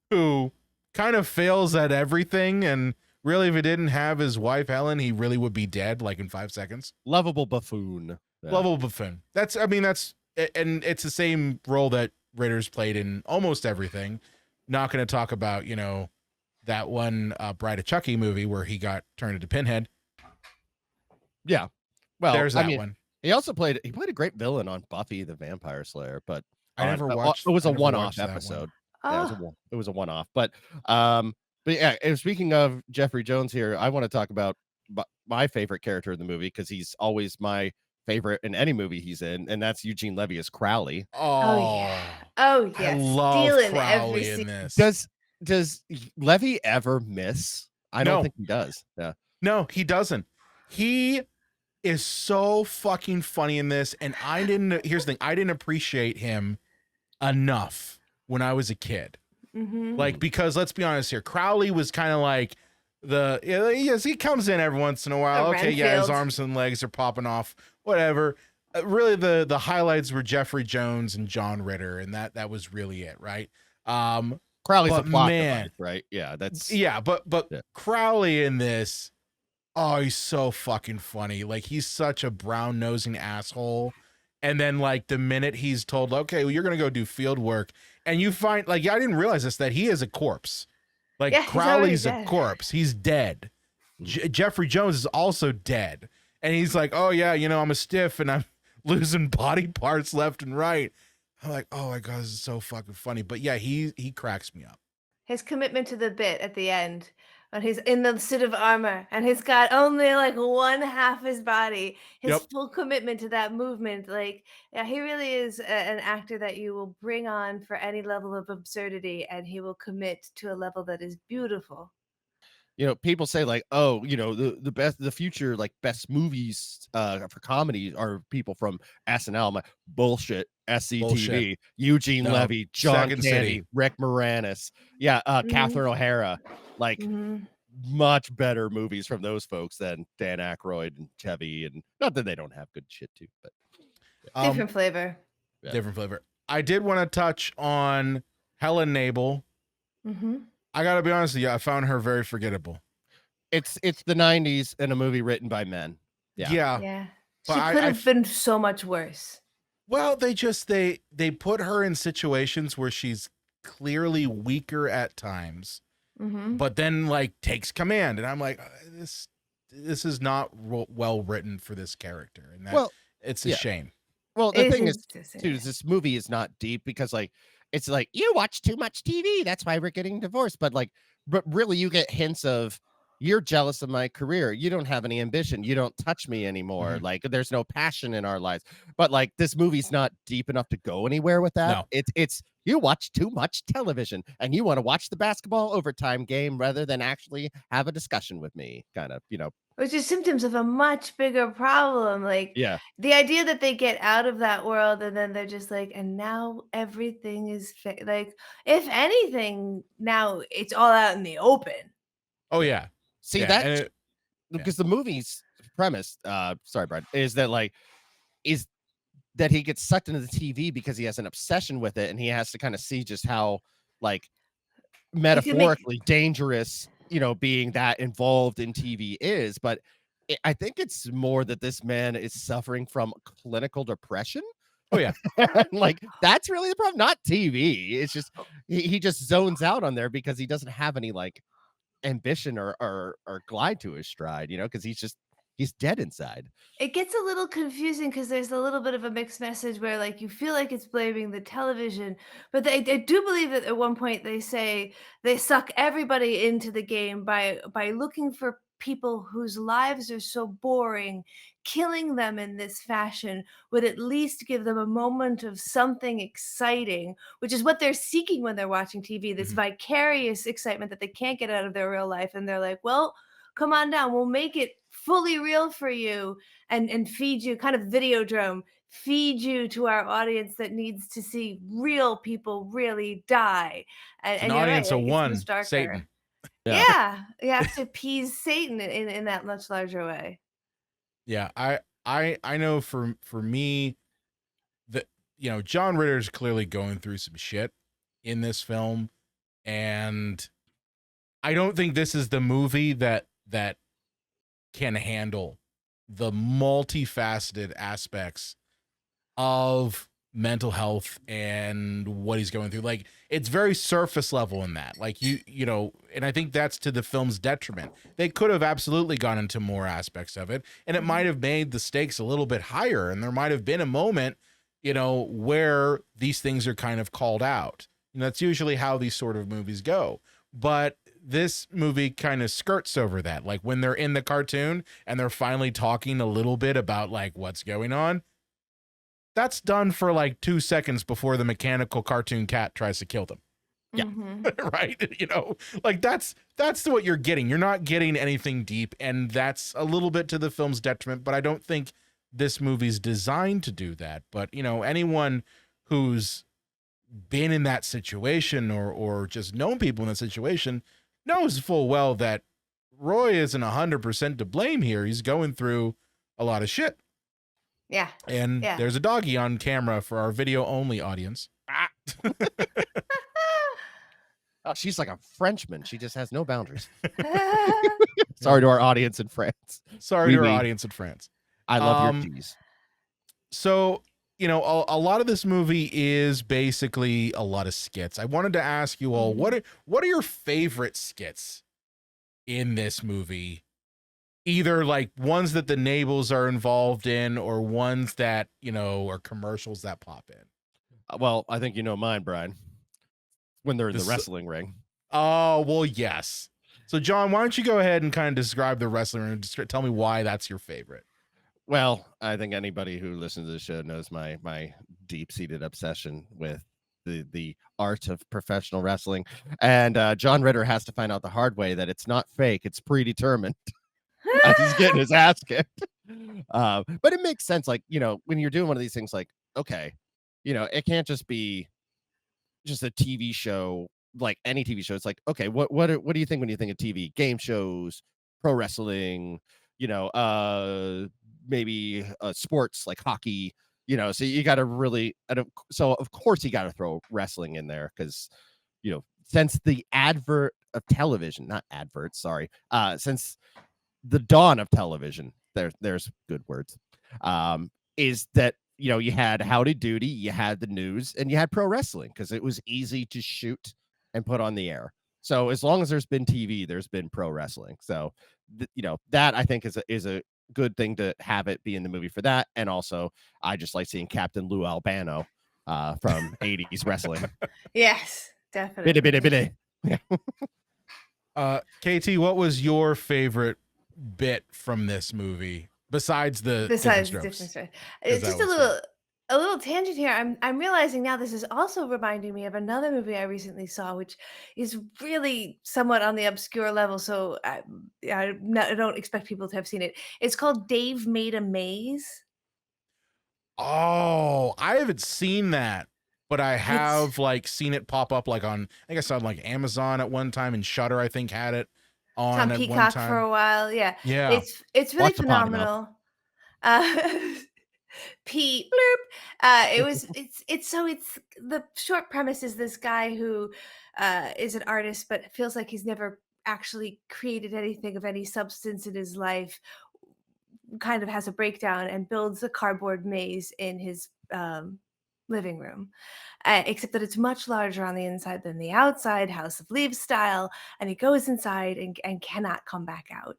who kind of fails at everything, and really, if he didn't have his wife Helen, he really would be dead like in 5 seconds. Lovable buffoon. Yeah. Lovable buffoon. That's and it's the same role that Ritter's played in almost everything. Not going to talk about, that one Bride of Chucky movie where he got turned into Pinhead. Yeah. Well, there's that one. He also played a great villain on Buffy the Vampire Slayer, but I never watched. It was a one-off episode. Yeah, it was a one-off. But yeah, and speaking of Jeffrey Jones here, I want to talk about my favorite character in the movie because he's always my favorite in any movie he's in, and that's Eugene Levy as Crowley. Oh yeah. Oh yes. I love Stealing Crowley every in this. Does Levy ever miss? I don't think he does. Yeah. No, he doesn't. He is so fucking funny in this, and here's the thing, I didn't appreciate him enough when I was a kid. Mm-hmm. Like, because let's be honest here, Crowley was kind of like he comes in every once in a while. Okay, yeah, his arms and legs are popping off, whatever. Really, the highlights were Jeffrey Jones and John Ritter, and that was really it, right? Crowley's a plot device, right? Yeah, but Crowley in this, oh, he's so fucking funny. Like, he's such a brown-nosing asshole. And then, like, the minute he's told, okay, well, you're going to go do field work, and you find, like, I didn't realize this, that he is a corpse. Like, Crowley's a corpse. He's dead. Jeffrey Jones is also dead. And he's like, oh, yeah, I'm a stiff, and I'm losing body parts left and right. I'm like, oh, my God, this is so fucking funny. But, yeah, he cracks me up. His commitment to the bit at the end, when he's in the suit of armor and he's got only like one half his body, his full commitment to that movement. Like, yeah, he really is an actor that you will bring on for any level of absurdity, and he will commit to a level that is beautiful. People say like, oh, the future, like best movies for comedy are people from SNL. I'm like, bullshit. SCTV, Eugene Levy, John Candy, Rick Moranis, Catherine O'Hara, like much better movies from those folks than Dan Aykroyd and Chevy, and not that they don't have good shit too, but different flavor. Yeah. Different flavor. I did want to touch on Helen Nabel. Mm-hmm. I gotta be honest with you, I found her very forgettable. It's the 90s and a movie written by men. Yeah. She could have been so much worse. Well, they put her in situations where she's clearly weaker at times, but then like takes command, and I'm like, this is not well written for this character, and it's a shame. Well, the thing is, too, this movie is not deep because like it's like you watch too much TV, that's why we're getting divorced. But really, you get hints of, you're jealous of my career. You don't have any ambition. You don't touch me anymore. Like, there's no passion in our lives. But like, this movie's not deep enough to go anywhere with that. No. It's you watch too much television and you want to watch the basketball overtime game rather than actually have a discussion with me, kind of, Which is symptoms of a much bigger problem. Like, the idea that they get out of that world and then they're just like, and now everything is like, if anything, now it's all out in the open. Oh yeah. See because the movie's premise, sorry, Brad, is that he gets sucked into the TV because he has an obsession with it, and he has to kind of see just how like metaphorically dangerous, being that involved in TV is. But I think it's more that this man is suffering from clinical depression. Oh yeah. Like, that's really the problem, not TV. It's just he just zones out on there because he doesn't have any like ambition or glide to his stride, because he's dead inside. It gets a little confusing because there's a little bit of a mixed message where like you feel like it's blaming the television, but I do believe that at one point they say they suck everybody into the game by looking for people whose lives are so boring. Killing them in this fashion would at least give them a moment of something exciting, which is what they're seeking when they're watching TV, this vicarious excitement that they can't get out of their real life. And they're like, well, come on down, we'll make it fully real for you and feed you, kind of Videodrome, feed you to our audience that needs to see real people really die. And an audience of one, Satan. Yeah, you have to appease Satan in that much larger way. Yeah, I know for me, John Ritter's clearly going through some shit in this film, and I don't think this is the movie that can handle the multifaceted aspects of mental health and what he's going through. Like, it's very surface level in that. Like, and I think that's to the film's detriment. They could have absolutely gone into more aspects of it, and it might have made the stakes a little bit higher, and there might have been a moment, where these things are kind of called out. That's usually how these sort of movies go. But this movie kind of skirts over that. Like, when they're in the cartoon and they're finally talking a little bit about like what's going on, that's done for like 2 seconds before the mechanical cartoon cat tries to kill them. Yeah. Right. Like that's what you're getting. You're not getting anything deep. And that's a little bit to the film's detriment, but I don't think this movie's designed to do that. But, anyone who's been in that situation or just known people in that situation knows full well that Roy isn't 100% to blame here. He's going through a lot of shit. Yeah. And there's a doggy on camera for our video only audience. Oh, she's like a Frenchman. She just has no boundaries. Sorry to our audience in France. Sorry to our audience in France. I love your cheese. So, a lot of this movie is basically a lot of skits. I wanted to ask you all, what are your favorite skits in this movie? Either like ones that the Nables are involved in or ones that, are commercials that pop in. Well, I think mine, Brian. When they're in the wrestling ring. Oh, well, yes. So, John, why don't you go ahead and kind of describe the wrestling ring and just tell me why that's your favorite? Well, I think anybody who listens to the show knows my deep-seated obsession with the art of professional wrestling. And John Ritter has to find out the hard way that it's not fake, it's predetermined. He's getting his ass kicked. But it makes sense, like, when you're doing one of these things, like, okay, it can't just be just a TV show, like any TV show. It's like, okay, what do you think when you think of TV? Game shows, pro wrestling, maybe sports like hockey, so you got to really, so of course you got to throw wrestling in there because, since the advert of television, not adverts, sorry, since the dawn of television, there's good words, is that, you had Howdy Doody, you had the news, and you had pro wrestling because it was easy to shoot and put on the air. So as long as there's been TV, there's been pro wrestling. So, that I think is a good thing to have it be in the movie for that. And also, I just like seeing Captain Lou Albano from 80s wrestling. Yes, definitely. Bitty. KT, what was your favorite bit from this movie besides different strokes? It's just a little tangent here. I'm realizing now this is also reminding me of another movie I recently saw, which is really somewhat on the obscure level. So I don't expect people to have seen it. It's called Dave Made a Maze. Oh, I haven't seen that, but I have seen it pop up like on, I think I saw it like Amazon at one time, and Shudder I think had it on at Peacock one time for a while. Yeah. Yeah. It's really phenomenal. Pete blurb. It's the short premise is this guy who is an artist but feels like he's never actually created anything of any substance in his life, kind of has a breakdown and builds a cardboard maze in his living room, except that it's much larger on the inside than the outside, House of Leaves style, and he goes inside and cannot come back out.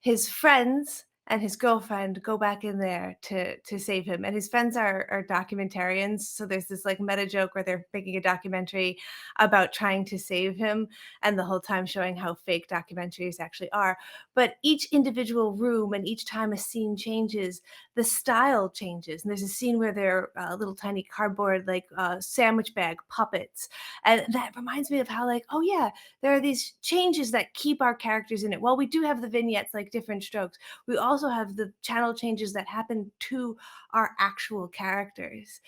His friends and his girlfriend go back in there to save him, and his friends are documentarians, so there's this like meta joke where they're making a documentary about trying to save him, and the whole time showing how fake documentaries actually are. But each individual room and each time a scene changes, the style changes, and there's a scene where they're little tiny cardboard like sandwich bag puppets, and that reminds me of how, like, oh yeah, there are these changes that keep our characters in it. While we do have the vignettes like Diff'rent Strokes, we also also have the channel changes that happen to our actual characters.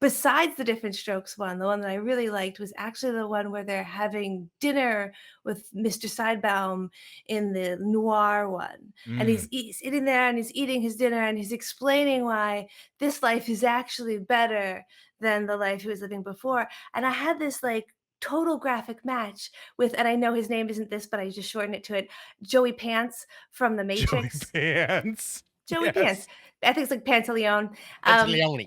Besides the Diff'rent Strokes one, the one that I really liked was actually the one where they're having dinner with Mr. Sidebaum in the noir one. And Mm. he's sitting there and he's eating his dinner and he's explaining why this life is actually better than the life he was living before. And I had this like total graphic match with, and I know his name isn't this, but I just shortened it to it, Joey Pants from The Joey Matrix. Pants. Joey Pants. Yes. I think it's like Pantaleone. It's Um, Leone.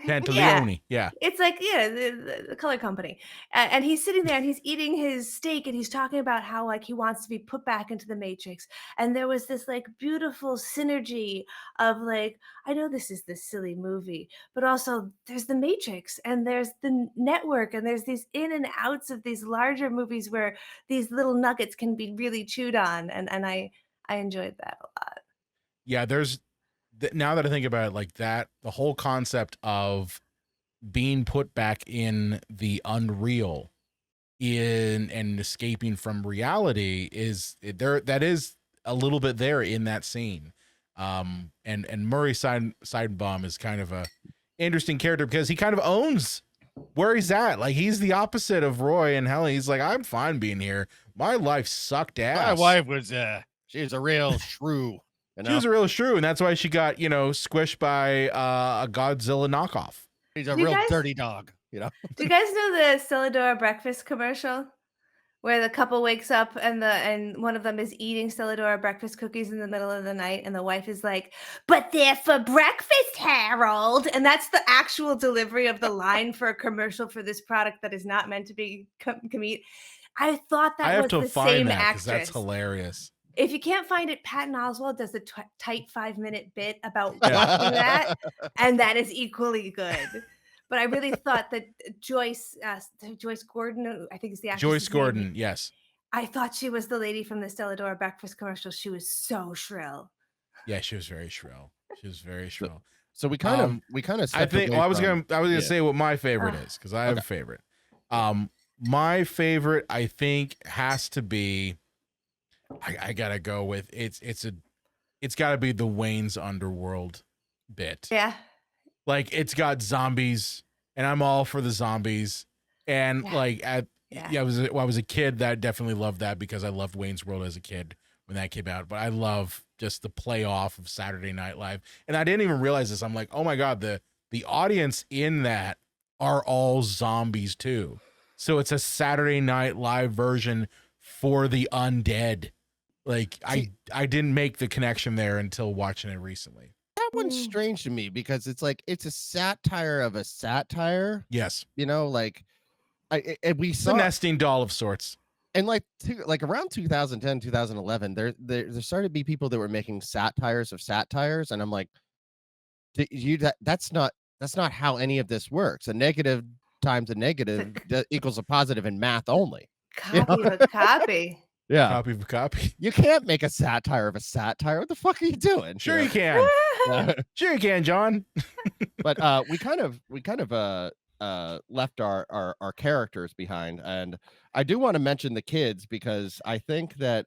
yeah, Pantaleone. Yeah. it's like, yeah, the color company. And he's sitting there and he's eating his steak and he's talking about how like he wants to be put back into the Matrix. And there was this like beautiful synergy of like, I know this is this silly movie, but also there's the Matrix and there's the network and there's these in and outs of these larger movies where these little nuggets can be really chewed on. And I enjoyed that a lot. Yeah, there's now that I think about it like that, the whole concept of being put back in the unreal in and escaping from reality is there. That is a little bit there in that scene. And Murray Seidenbaum is kind of a interesting character because he kind of owns where he's at. Like he's the opposite of Roy and Helen. He's like, I'm fine being here. My life sucked ass. My wife was she was a real shrew. You know? She was a real shrew, and that's why she got, squished by a Godzilla knockoff. He's a Do you real guys- dirty dog, you know. Do you guys know the Stelladora breakfast commercial? Where the couple wakes up and one of them is eating Stelladora breakfast cookies in the middle of the night, and the wife is like, "But they're for breakfast, Harold." And that's the actual delivery of the line for a commercial for this product that is not meant to be comedic. I thought I that have was to the find same that because actress. that's hilarious. If you can't find it, Patton Oswalt does a tight 5-minute bit about watching that, and that is equally good. But I really thought that Joyce Gordon, I think is the actress. Joyce Gordon, yes. I thought she was the lady from the Stelladora breakfast commercial. She was so shrill. Yeah, she was very shrill. She was very shrill. So we kind of I think I was gonna say what my favorite is because I have a Okay. favorite. My favorite I think has to be. I gotta go with it's gotta be the Wayne's Underworld bit. Yeah. Like it's got zombies, and I'm all for the zombies. And Yeah. like Yeah. I was a kid that definitely loved that because I loved Wayne's World as a kid when that came out. But I love just the play off of Saturday Night Live, and I didn't even realize this. I'm like, oh my god, the audience in that are all zombies too. So it's a Saturday Night Live version for the undead. Like I didn't make the connection there until watching it recently. That one's strange to me because it's like it's a satire of a satire. Yes, You know, like we it's a saw nesting doll of sorts. and like around 2010 2011 there started to be people that were making satires of satires, and I'm like, that's not how any of this works. A negative times a negative equals a positive in math only. Copy of a copy. Yeah, Copy of a copy. you can't make a satire of a satire. What the fuck are you doing? Sure you know? can. Yeah. Sure you can, John. But we kind of left our characters behind, and I do want to mention the kids because I think that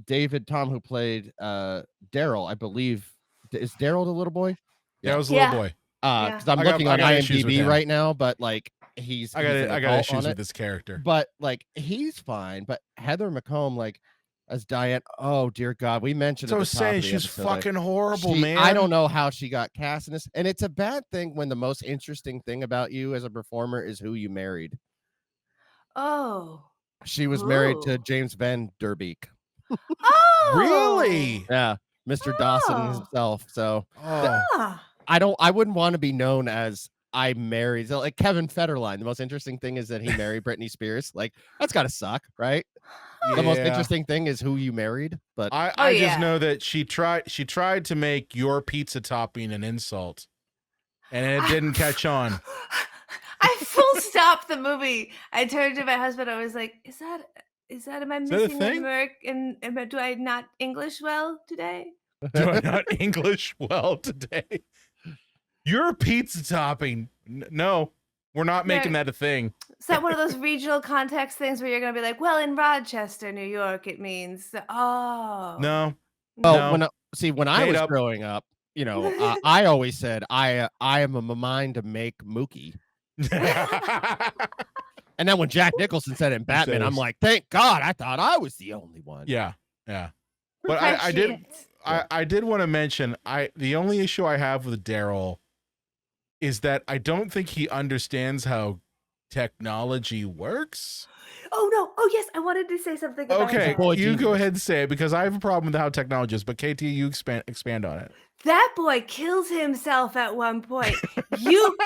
David Tom, who played Daryl, I believe, is Daryl the little boy? Yeah, it was a little Yeah. boy. Because I'm I got- looking I on got issues with IMDb him. right now, but like he's I an got adult issues on with it. this character. But like he's fine. But Heather McComb, like as Diane, oh dear God, we mentioned So at I the was top saying of the she's episode, like, fucking horrible, she- man. I don't know how she got cast in this, and it's a bad thing when the most interesting thing about you as a performer is who you married. Oh. She was married to Ooh. James Van Der Beek. Oh. Really? Yeah, Mr. Dawson Oh. himself. So Oh, Ah. I wouldn't want to be known as I married. So like Kevin Federline. The most interesting thing is that he married Britney Spears. Like that's gotta suck, right? The most Yeah. interesting thing is who you married. But I just yeah. know that she tried to make your pizza topping an insult, and it didn't catch on. I full stopped the movie. I turned to my husband. I was like, "Is that? Am I Is that a missing an thing? American? Do I not English well today?" Do I not English well today? Your pizza topping? No, we're not making that a thing. Is that one of those regional context things where you're gonna be like, "Well, in Rochester, New York, it means oh." No, Well, No. when I Made was up. growing up, I always said I am a mind to make Mookie. And then when Jack Nicholson said it in Batman, I'm says- like, thank God, I thought I was the only one. Yeah. But I did I did want to mention the only issue I have with Daryl is that I don't think he understands how technology works. Oh no! Oh yes, I wanted to say something about Okay, that. Boy you genius. go ahead and say it because I have a problem with how technology is. But KT, you expand on it. That boy kills himself at one point. You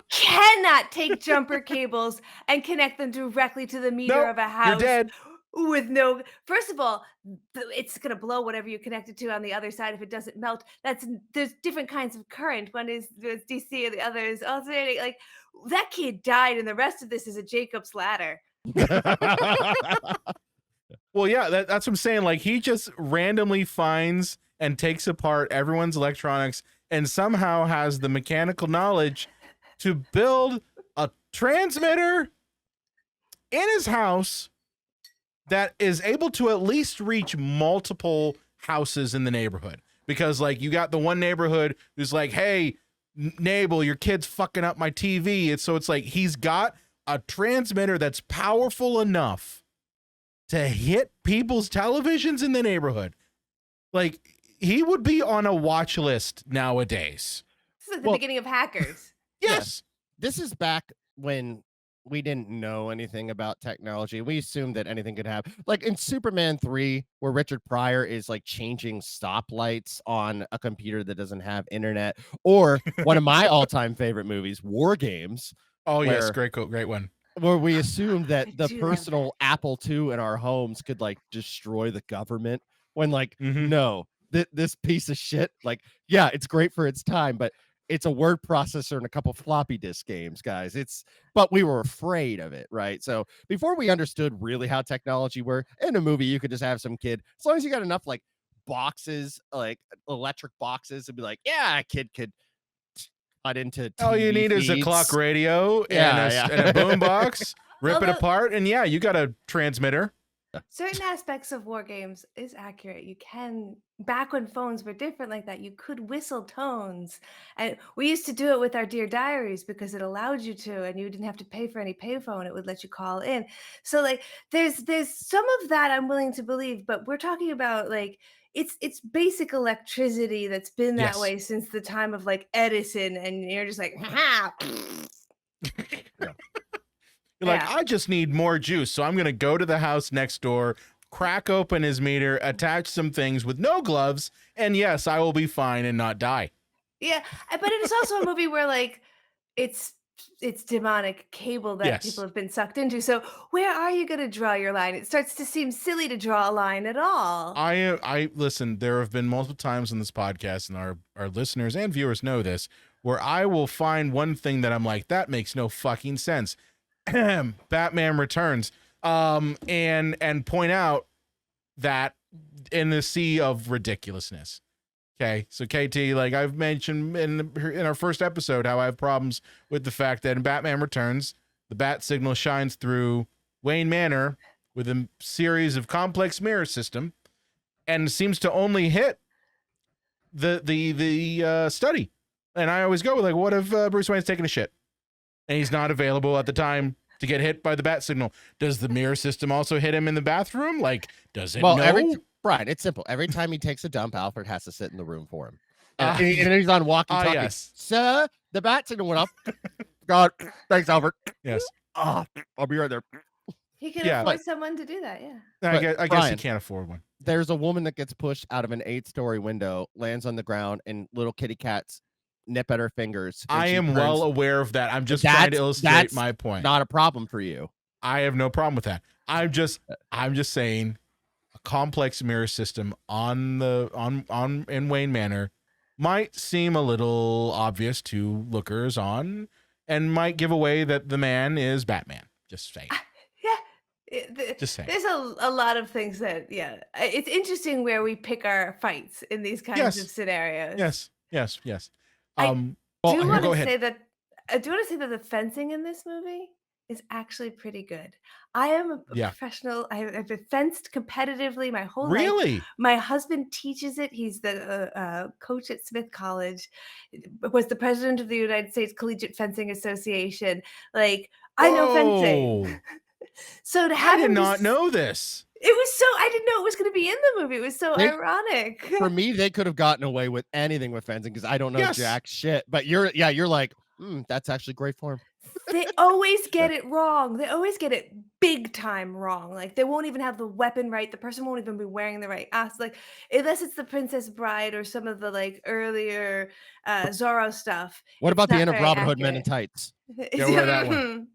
cannot take jumper cables and connect them directly to the meter Nope, of a you're house dead. with no. First of all, it's gonna blow whatever you connect it to on the other side if it doesn't melt. There's different kinds of current. One is DC, and the other is alternating. Like that kid died, and the rest of this is a Jacob's ladder. Well, yeah, that's what I'm saying. Like he just randomly finds and takes apart everyone's electronics and somehow has the mechanical knowledge to build a transmitter in his house that is able to at least reach multiple houses in the neighborhood. Because like you got the one neighborhood who's like, hey, Nabel, your kid's fucking up my TV. It's like he's got a transmitter that's powerful enough to hit people's televisions in the neighborhood. Like he would be on a watch list nowadays. This is like the beginning of hackers. Yes. This is back when we didn't know anything about technology. We assumed that anything could happen. Like in Superman 3, where Richard Pryor is like changing stoplights on a computer that doesn't have internet, or one of my all-time favorite movies, War Games. Oh yes, great one. Where we assumed that I the do love personal Apple II in our homes could like destroy the government. When like, Mhm. no, this piece of shit, like, yeah, it's great for its time, but it's a word processor and a couple floppy disk games, guys. But we were afraid of it, right? So before we understood really how technology worked, in a movie, you could just have some kid, as long as you got enough like boxes, like electric boxes, and be like, yeah, a kid could cut into TV All you need is a feeds. clock radio and a boom box, rip it apart, and yeah, you got a transmitter. Certain aspects of war games is accurate. You can, back when phones were different like that, you could whistle tones. And we used to do it with our Dear Diaries because it allowed you to, and you didn't have to pay for any payphone. It would let you call in. So like there's some of that I'm willing to believe, but we're talking about like it's basic electricity that's been that Yes. way since the time of like Edison, and you're just like, ha. You're like, Yeah. I just need more juice, so I'm gonna go to the house next door, crack open his meter, attach some things with no gloves, and yes, I will be fine and not die. Yeah, but it is also a movie where like it's demonic cable that Yes. people have been sucked into. So where are you going to draw your line? It starts to seem silly to draw a line at all. I listen, there have been multiple times in this podcast, and our listeners and viewers know this, where I will find one thing that I'm like, that makes no fucking sense. Batman Returns. And point out that in the sea of ridiculousness. Okay, so KT, like I've mentioned in our first episode, how I have problems with the fact that in Batman Returns, the bat signal shines through Wayne Manor with a series of complex mirror system, and seems to only hit the study. And I always go like, what if Bruce Wayne's taking a shit and he's not available at the time to get hit by the bat signal? Does the mirror system also hit him in the bathroom? Like, does it know? Brian, it's simple. Every time he takes a dump, Alfred has to sit in the room for him. And he's on walkie-talkie. Yes. Sir, the bat signal went up. God, thanks, Alfred. Yes. I'll be right there. He can afford someone to do that, yeah. I guess he can't afford one. There's a woman that gets pushed out of an 8-story window, lands on the ground, and little kitty cats nip at her fingers. I am well aware of that. I'm just trying to illustrate my point. Not a problem for you. I have no problem with that. I'm just saying a complex mirror system on in Wayne Manor might seem a little obvious to lookers on, and might give away that the man is Batman. Just saying. Just saying. There's a lot of things that, it's interesting where we pick our fights in these kinds of scenarios. Yes. I do want go to ahead. say that the fencing in this movie is actually pretty good. I am a Yeah. professional. I've been fenced competitively my whole life. Really? My husband teaches it. He's the coach at Smith College, was the president of the United States Collegiate Fencing Association. Like, I know fencing. Whoa. So to I have did him not just, know this. it was so, I didn't know it was going to be in the movie. It was so They- ironic. For me, they could have gotten away with anything with fencing because I don't know Yes. jack shit. But you're like, that's actually great form. They always get it wrong. They always get it big time wrong. Like, they won't even have the weapon right. The person won't even be wearing the right like, unless it's the Princess Bride or some of the like earlier Zorro stuff. What it's about the not end of very Robin Hood Men in accurate. Tights? Yeah, wear that one.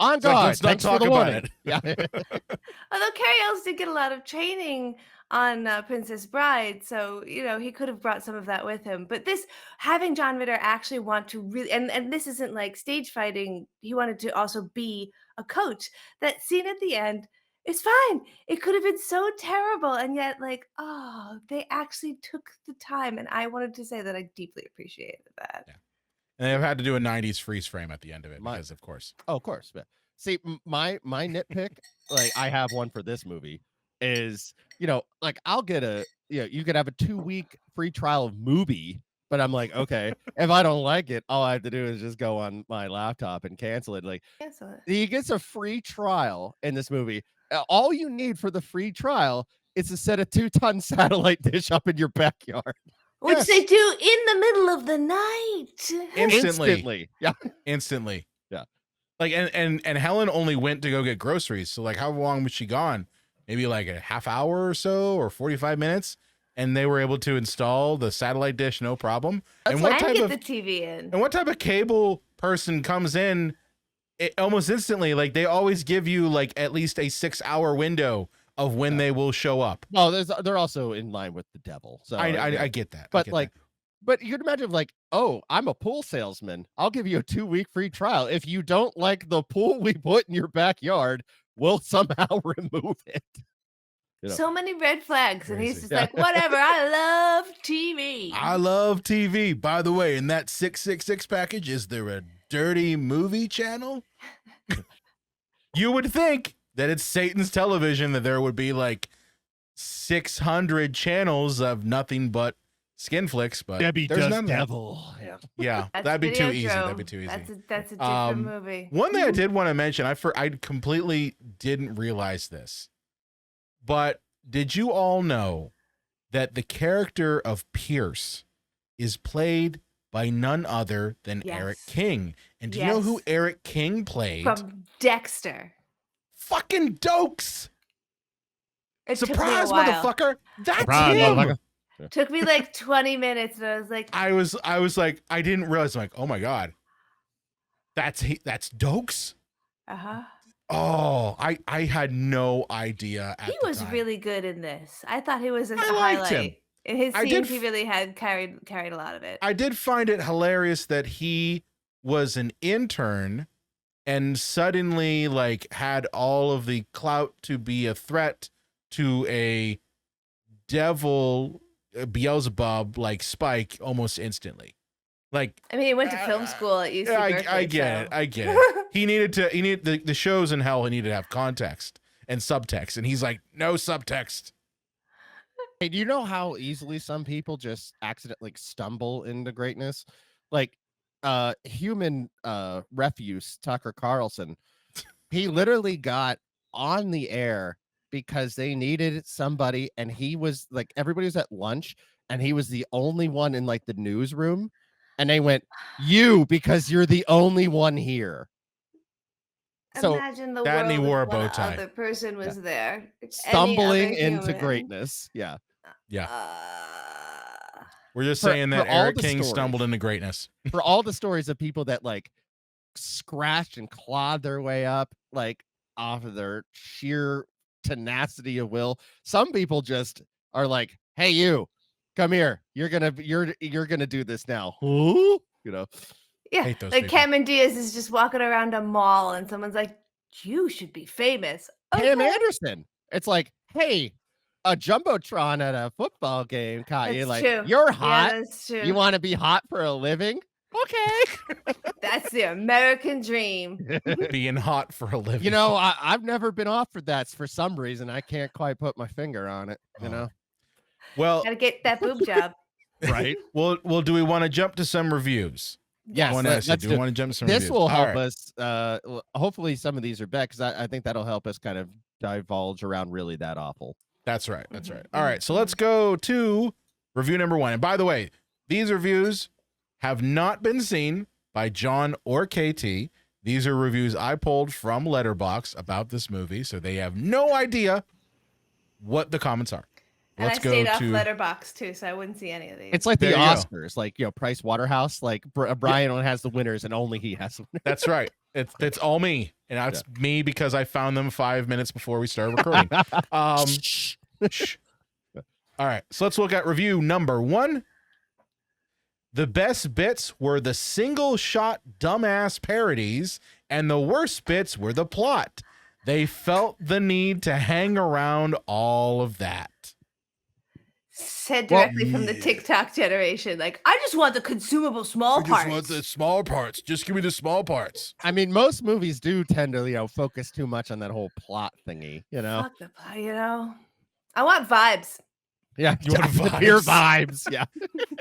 On It's like, guard. let's not Thanks for talk the about warning. it. Yeah. Although Carrie Ellis did get a lot of training on Princess Bride, so he could have brought some of that with him. But this, having John Ritter actually want to really, and this isn't like stage fighting. He wanted to also be a coach. That scene at the end is fine. It could have been so terrible, and yet like, oh, they actually took the time, and I wanted to say that I deeply appreciated that. Yeah. And they've had to do a 90s freeze frame at the end of it because, of course. Oh, of course. But see, my nitpick, like I have one for this movie, is like I'll get you could have a 2-week free trial of Mubi, but I'm like, okay, if I don't like it, all I have to do is just go on my laptop and cancel it. Like, Cancel it. he gets a free trial in this movie. All you need for the free trial is to set a 2-ton satellite dish up in your backyard. Which Yes. they do in the middle of the night. Instantly. Yeah. Instantly. Yeah. Like, and Helen only went to go get groceries. So like, how long was she gone? Maybe like a half hour or so, or 45 minutes. And they were able to install the satellite dish, no problem. And what type get of the TV in? and what type of cable person comes in almost instantly? Like, they always give you like at least a 6-hour window of when they will show up. Well, they're also in line with the devil. So I get that. But but you could imagine like, oh, I'm a pool salesman. I'll give you a 2-week free trial. If you don't like the pool we put in your backyard, we'll somehow remove it. So many red flags, and he's Crazy. just like, whatever. I love TV. I love TV. By the way, in that 666 package, is there a dirty movie channel? You would think that it's Satan's television, that there would be like 600 channels of nothing but skin flicks, but Debbie there's does none of that. devil. Yeah, That's that'd be too easy. Videodrome. That'd be too easy. That's a different movie. One thing I did want to mention, I completely didn't realize this, but did you all know that the character of Pierce is played by none other than Eric Yes. King? And do you know who Yes. Eric King played? From Dexter. Fucking Dokes! It took me a Surprise, while. Motherfucker! That's Surprise, him. motherfucker. Took me like 20 minutes, and I was like, I was like, I didn't realize. I'm like, oh my god, that's Dokes. uh-huh. Oh, I had no idea. At He the was time. really good in this. I thought he was a I liked highlight. him. In his I scenes, did he really had carried a lot of it. I did find it hilarious that he was an intern and suddenly like had all of the clout to be a threat to a devil, Beelzebub like Spike almost instantly. Like, I mean, he went to film school at UC yeah, Berkeley. I get it. so- I get it. He needed the shows in hell. He needed to have context and subtext, and he's like, no subtext. Hey, do you know how easily some people just accidentally stumble into greatness? Like human refuse, Tucker Carlson. He literally got on the air because they needed somebody, and he was like, everybody was at lunch, and he was the only one in like the newsroom, and they went, you, because you're the only one here. So Imagine the that and he world wore a if bow one tie. other person was there. Any stumbling other into human. greatness. Yeah. Yeah, Uh, we're just For- saying that for all Eric the King stories. stumbled into greatness. For all the stories of people that like scratched and clawed their way up, like off of their sheer tenacity of will. Some people just are like, hey, you come here. You're gonna do this now. Huh? yeah, Hate those like people. Cameron Diaz is just walking around a mall, and someone's like, "You should be famous." Pam Okay. Anderson. It's like, hey, a jumbotron at a football game caught you. That's Like, true. you're Yeah, hot. that's true. You want to be hot for a living? Okay. That's the American dream. Being hot for a living. You know, I've never been offered that for some reason. I can't quite put my finger on it, you know? Well, Gotta get that boob job. Right. well, do we want to jump to some reviews? Yes, I want to ask you, let's do we want to jump to some this reviews? will All help right. us. Hopefully, some of these are back because I think that'll help us kind of divulge around really that awful. That's right. That's right. Mhm, All right. So let's go to review number 1. And by the way, these reviews have not been seen by John or KT. These are reviews I pulled from Letterboxd about this movie, so they have no idea what the comments are. And Let's I go stayed off to Letterboxd too, so I wouldn't see any of these. It's like the There you go. Oscars, like Price Waterhouse. Like Brian only has the winners, and only he has the winners. That's right. It's all me, and that's me because I found them 5 minutes before we started recording. Shh. All right, so let's look at review number 1. The best bits were the single shot dumbass parodies, and the worst bits were the plot. They felt the need to hang around all of that. Said directly from the TikTok generation. Like, I just want the consumable small parts. Just want the small parts. Just give me the small parts. I mean, most movies do tend to, focus too much on that whole plot thingy, Fuck the plot, I want vibes. Yeah, You want the pure vibes? vibes. Yeah.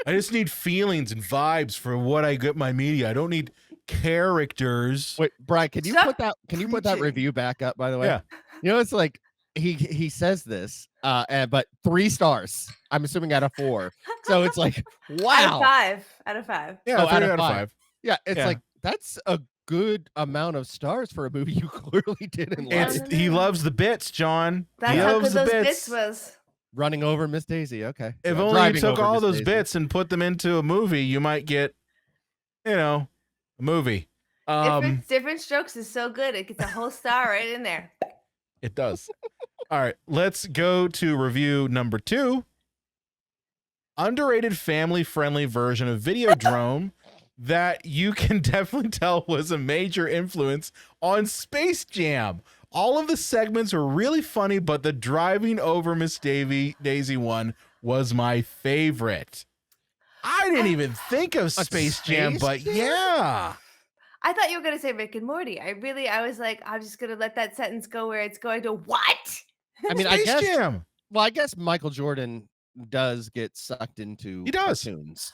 I just need feelings and vibes for what I get my media. I don't need characters. Wait, Brian, can you Stop put that? Can you put that preaching. review back up? By the way, Yeah. It's like he says this, but 3 stars. I'm assuming out of 4. So it's like, wow. Out of 5. Yeah, Oh, 3 out of 5. Yeah, it's Yeah. like that's a good amount of stars for a movie you clearly didn't like. He loves the bits, John. That's he how loves good the those bits. bits was. Running over Miss Daisy. Okay. If Yeah, only you driving took over all Miss those Daisy. bits and put them into a movie, you might get, a movie. Different Strokes is so good. It gets a whole star right in there. It does. All right, let's go to review number 2. Underrated family-friendly version of Videodrome that you can definitely tell was a major influence on Space Jam. All of the segments were really funny, but the driving over Miss Daisy one was my favorite. I didn't even think of Space Jam, but yeah. I thought you were gonna say Rick and Morty. I was like, I'm just gonna let that sentence go where it's going to what? I mean, I Space guess. Jam. Well, I guess Michael Jordan does get sucked into He does. cartoons.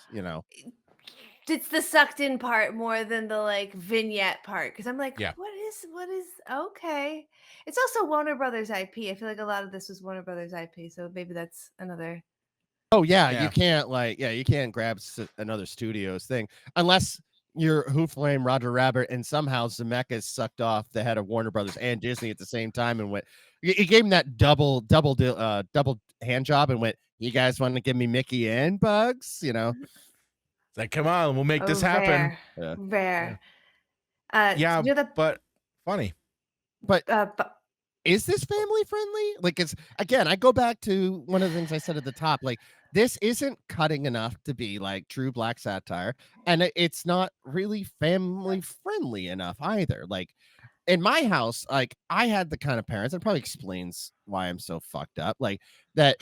It's the sucked in part more than the like vignette part. Cause I'm like, Yeah. what is okay. It's also Warner Brothers IP. I feel like a lot of this was Warner Brothers IP. So maybe that's another. Oh yeah, Yeah. you can't grab another studio's thing unless you're Who Framed Roger Rabbit and somehow Zemeckis sucked off the head of Warner Brothers and Disney at the same time and went. He gave him that double hand job and went. You guys want to give me Mickey and Bugs? It's like, come on, we'll make this happen. Rare. Yeah, but but funny. But is this family friendly? Like, it's again, I go back to one of the things I said at the top. Like, this isn't cutting enough to be like true black satire, and it's not really family friendly enough either. Like, in my house, like I had the kind of parents, and it probably explains why I'm so fucked up. Like that.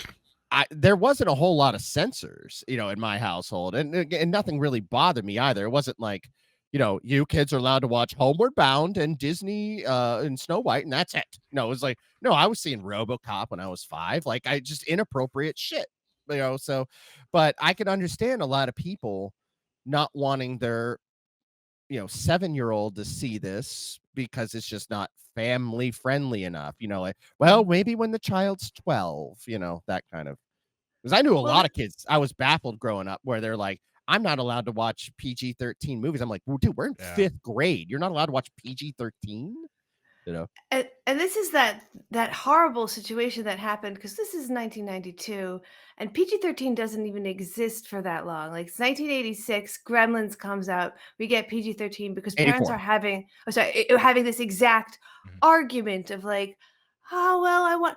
There wasn't a whole lot of censors, in my household, and nothing really bothered me either. It wasn't like, you kids are allowed to watch Homeward Bound and Disney and Snow White, and that's it. No, it was like, no, I was seeing RoboCop when I was 5, like I just inappropriate shit, So, but I could understand a lot of people not wanting their 7-year-old to see this because it's just not family friendly enough, like, well, maybe when the child's 12, that kind of, because I knew a lot of kids. I was baffled growing up where they're like, I'm not allowed to watch PG-13 movies. I'm like, well, dude, we're in 5th grade. You're not allowed to watch PG-13. And this is that horrible situation that happened because this is 1992 and PG-13 doesn't even exist for that long. Like it's 1986, Gremlins comes out, we get PG-13 because parents 84. are having this exact argument of like, oh well,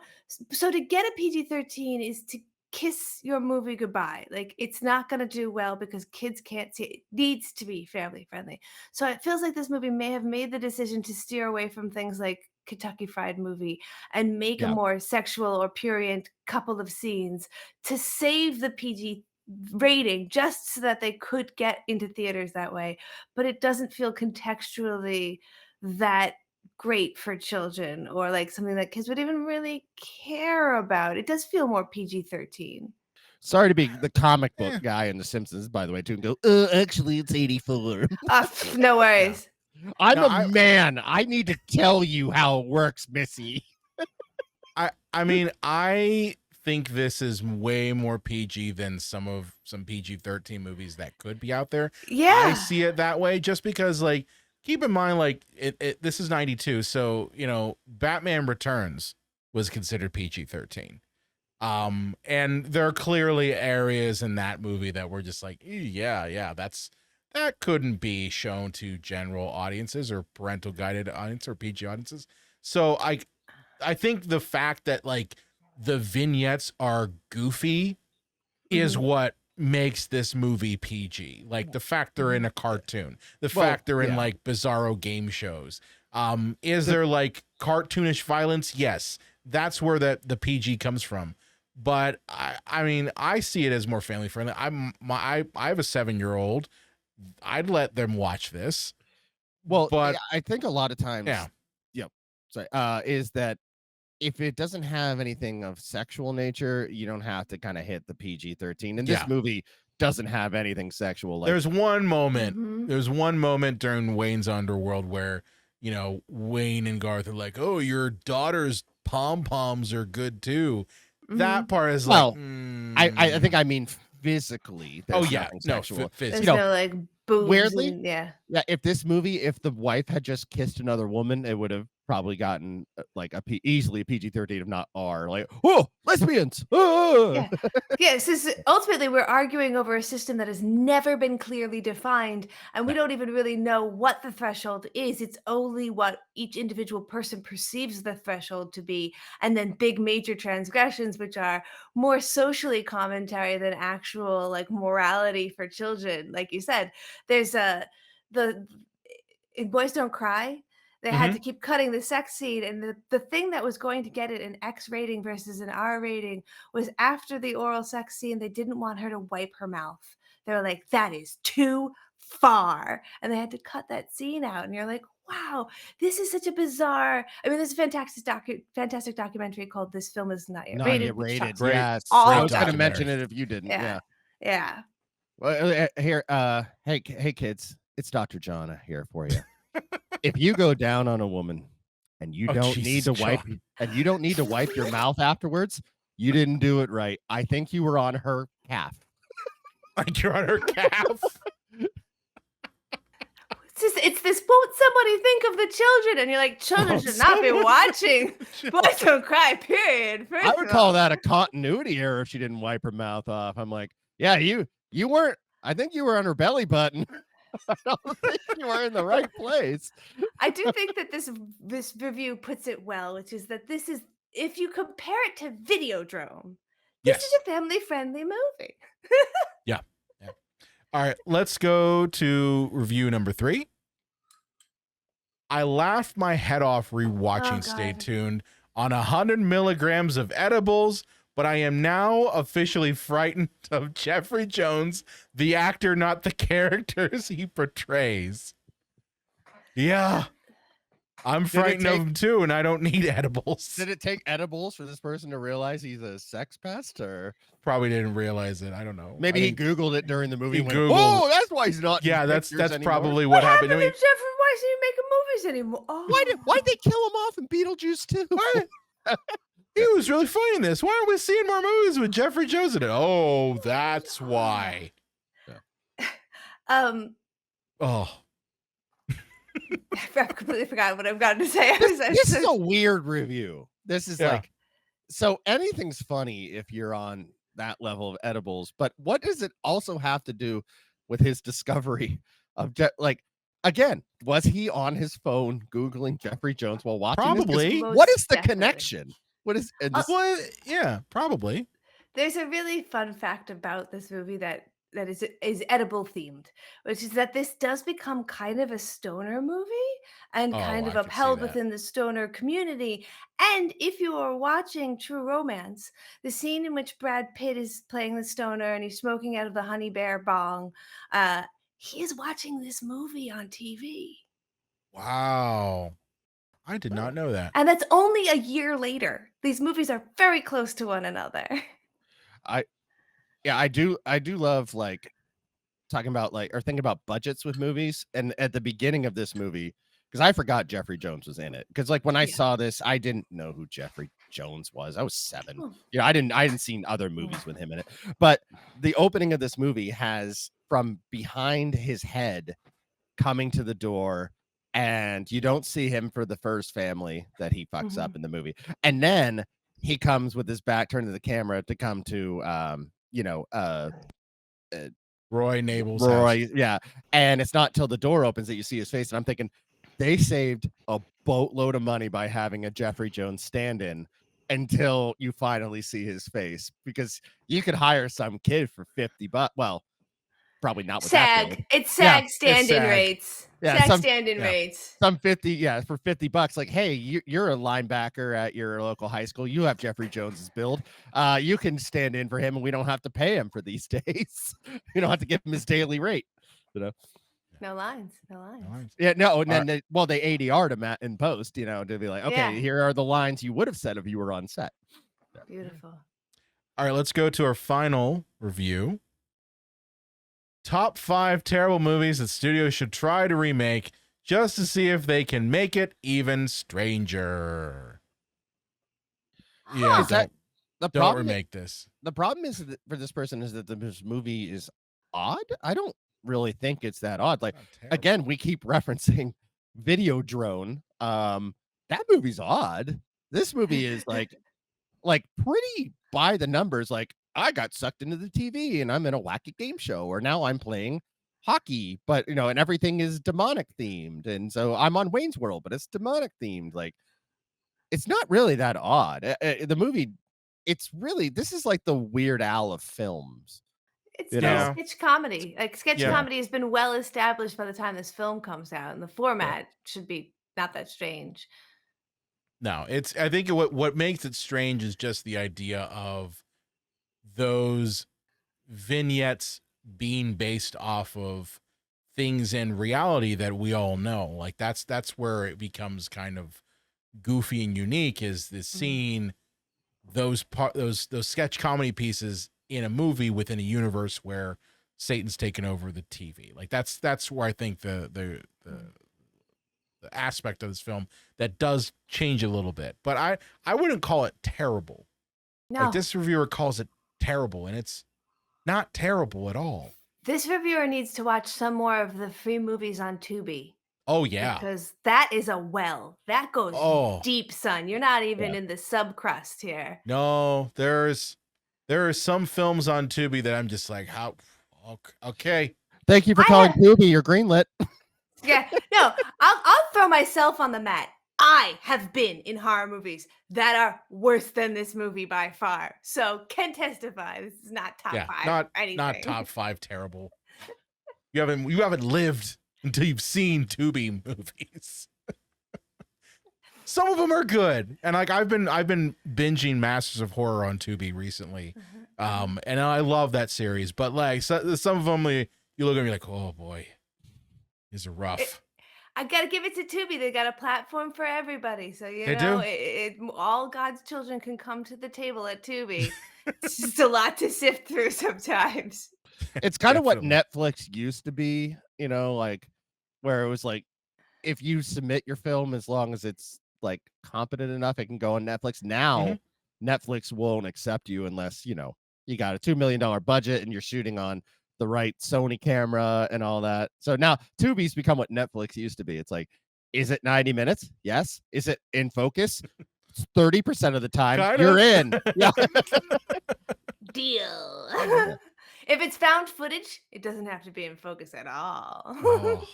so to get a PG-13 is to kiss your movie goodbye. Like it's not going to do well because kids can't see it. It needs to be family friendly. So it feels like this movie may have made the decision to steer away from things like Kentucky Fried Movie and make a more sexual or prurient couple of scenes to save the PG rating just so that they could get into theaters that way, but it doesn't feel contextually that great for children or like something that kids would even really care about. It does feel more PG-13. Sorry to be the comic book Eh. guy in The Simpsons, by the way, too. And go, actually, it's 84. No worries. I'm No, a man. I need to tell you how it works, Missy. I mean, I think this is way more PG than some PG-13 movies that could be out there. Yeah. I see it that way just because, like, keep in mind, like, this is 92, so, you know, Batman Returns was considered PG-13. And there are clearly areas in that movie that were just like, yeah, that couldn't be shown to general audiences or parental guided audience or PG audiences. So I think the fact that like the vignettes are goofy is what makes this movie PG. Like the fact they're in a cartoon, the fact they're in like bizarro game shows. Is there like cartoonish violence? Yes, that's where the PG comes from. But I mean, I see it as more family friendly. I have a 7-year-old. I'd let them watch this. Well, but I think a lot of times, is that if it doesn't have anything of sexual nature, you don't have to kind of hit the PG-13. And this movie doesn't have anything sexual. Like, there's one moment. There's one moment during Wayne's Underworld where, you know, Wayne and Garth are like, "Oh, your daughter's pom-poms are good too." That part is like, I think I mean physically. Oh yeah, nothing no, sexual. There's no like boobs. Weirdly, and, yeah. If the wife had just kissed another woman, it would have probably gotten like easily a PG-13, if not R. Like, oh, lesbians. Oh! Yeah. So ultimately, we're arguing over a system that has never been clearly defined, and we don't even really know what the threshold is. It's only what each individual person perceives the threshold to be, and then big major transgressions, which are more socially commentary than actual like morality for children. Like you said, there's in Boys Don't Cry. They had to keep cutting the sex scene, and the thing that was going to get it an X rating versus an R rating was after the oral sex scene, they didn't want her to wipe her mouth. They were like, that is too far. And they had to cut that scene out. And you're like, wow, this is such a bizarre. I mean, there's a fantastic documentary called This Film Is Not Yet Rated. Rated. Great. Yes. All I was going to documentary. mention it if you didn't. Yeah. Well, here, hey kids, it's Dr. Jonna here for you. If you go down on a woman and you don't need to wipe your mouth afterwards, you didn't do it right. I think you were on her calf. Like you're on her calf. It's this, won't somebody think of the children? And you're like, children should not be watching Boys Don't Cry, period. I would call that a continuity error if she didn't wipe her mouth off. I'm like, yeah, you weren't, I think you were on her belly button. I don't think you were in the right place. I do think that this review puts it well, which is that this is, if you compare it to Videodrome, this is a family-friendly movie. Yeah. All right, let's go to review number 3. I laughed my head off rewatching Stay Tuned on 100 milligrams of edibles, but I am now officially frightened of Jeffrey Jones, the actor, not the characters he portrays. Yeah. I'm frightened of him too, and I don't need edibles. Did it take edibles for this person to realize he's a sex pest, or probably didn't realize it? I don't know. Maybe he Googled it during the movie. He And went, Googled, oh, that's why he's not. Yeah, that's anymore. probably what happened to me. Jeffrey, why is he making movies anymore? Oh. Why'd they kill him off in Beetlejuice too? He was really funny in this. Why aren't we seeing more movies with Jeffrey Jones in it? Oh, that's why. Oh. I completely forgot what I've got to say. This is a weird review. This is like, so anything's funny if you're on that level of edibles, but what does it also have to do with his discovery of again, was he on his phone Googling Jeffrey Jones while watching Probably. this? What is the connection? What is yeah, probably. There's a really fun fact about this movie that that is edible themed, which is that this does become kind of a stoner movie and Oh, kind of I could see upheld that. within the stoner community. And if you are watching True Romance, the scene in which Brad Pitt is playing the stoner and he's smoking out of the honey bear bong, he is watching this movie on TV. Wow. I did not know that. And that's only a year later. These movies are very close to one another. I do love like talking about like or thinking about budgets with movies. And at the beginning of this movie, because I forgot Jeffrey Jones was in it. Because like when I Yeah. saw this, I didn't know who Jeffrey Jones was. I was 7. Oh. I hadn't seen other movies with him in it. But the opening of this movie has from behind his head coming to the door, and you don't see him for the first family that he fucks up in the movie. And then he comes with his back turned to the camera to come to Roy Nable's house. Roy, yeah. And it's not till the door opens that you see his face. And I'm thinking they saved a boatload of money by having a Jeffrey Jones stand-in until you finally see his face, because you could hire some kid for $50. Well, probably not with that build. SAG. It's SAG stand-in SAG. rates. Yeah, SAG some- stand-in yeah. rates. Some 50, yeah, for $50. Like, hey, you're a linebacker at your local high school. You have Jeffrey Jones's build. You can stand in for him, and we don't have to pay him for these days. You don't have to give him his daily rate. You know. No lines. No lines. Yeah, no, and then they ADR'd him in post, to be like, okay, Yeah. here are the lines you would have said if you were on set. Beautiful. All right, let's go to our final review. Top 5 terrible movies that studios should try to remake just to see if they can make it even stranger. Yeah, Is that the don't problem? remake this. The problem is that for this person is that this movie is odd. I don't really think it's that odd. Like, again, we keep referencing Videodrone. That movie's odd. This movie is like pretty by the numbers. Like, I got sucked into the TV and I'm in a wacky game show, or now I'm playing hockey, but and everything is demonic themed. And so I'm on Wayne's World, but it's demonic themed. Like, it's not really that odd. The movie, this is like the Weird Al of films. It's Yeah. sketch comedy. Like sketch Yeah. comedy has been well established by the time this film comes out, and the format should be not that strange. No, I think what makes it strange is just the idea of those vignettes being based off of things in reality that we all know. Like that's where it becomes kind of goofy and unique, is the seeing those sketch comedy pieces in a movie within a universe where Satan's taken over the TV. Like that's where I think the aspect of this film that does change a little bit. But I wouldn't call it terrible. No, Like, this reviewer calls it terrible, and it's not terrible at all. this reviewer needs to watch some more of the free movies on Tubi. Oh yeah. Because that is a well. That goes Oh. deep, son. You're not even in the subcrust here. No, there are some films on Tubi that I'm just like, how okay. Thank you for calling Tubi. You're greenlit. Yeah, no, I'll throw myself on the mat. I have been in horror movies that are worse than this movie by far. So can testify. This is not top 5 or anything. Not top 5 terrible. You haven't lived until you've seen Tubi movies. Some of them are good, and like I've been binging Masters of Horror on Tubi recently, and I love that series. But like some of them, you look at me like, oh boy, these are rough. I gotta give it to Tubi. They got a platform for everybody, so They do. all God's children can come to the table at Tubi. It's just a lot to sift through sometimes. It's kind of what Definitely. Netflix used to be, like where it was like, if you submit your film, as long as it's like competent enough, it can go on Netflix. Now, Netflix won't accept you unless, you got a $2 million budget and you're shooting on the right Sony camera and all that. So now Tubi's become what Netflix used to be. It's like, is it 90 minutes? Yes. Is it in focus? 30% of the time, you're in. Yeah. Deal. If it's found footage, it doesn't have to be in focus at all. Oh,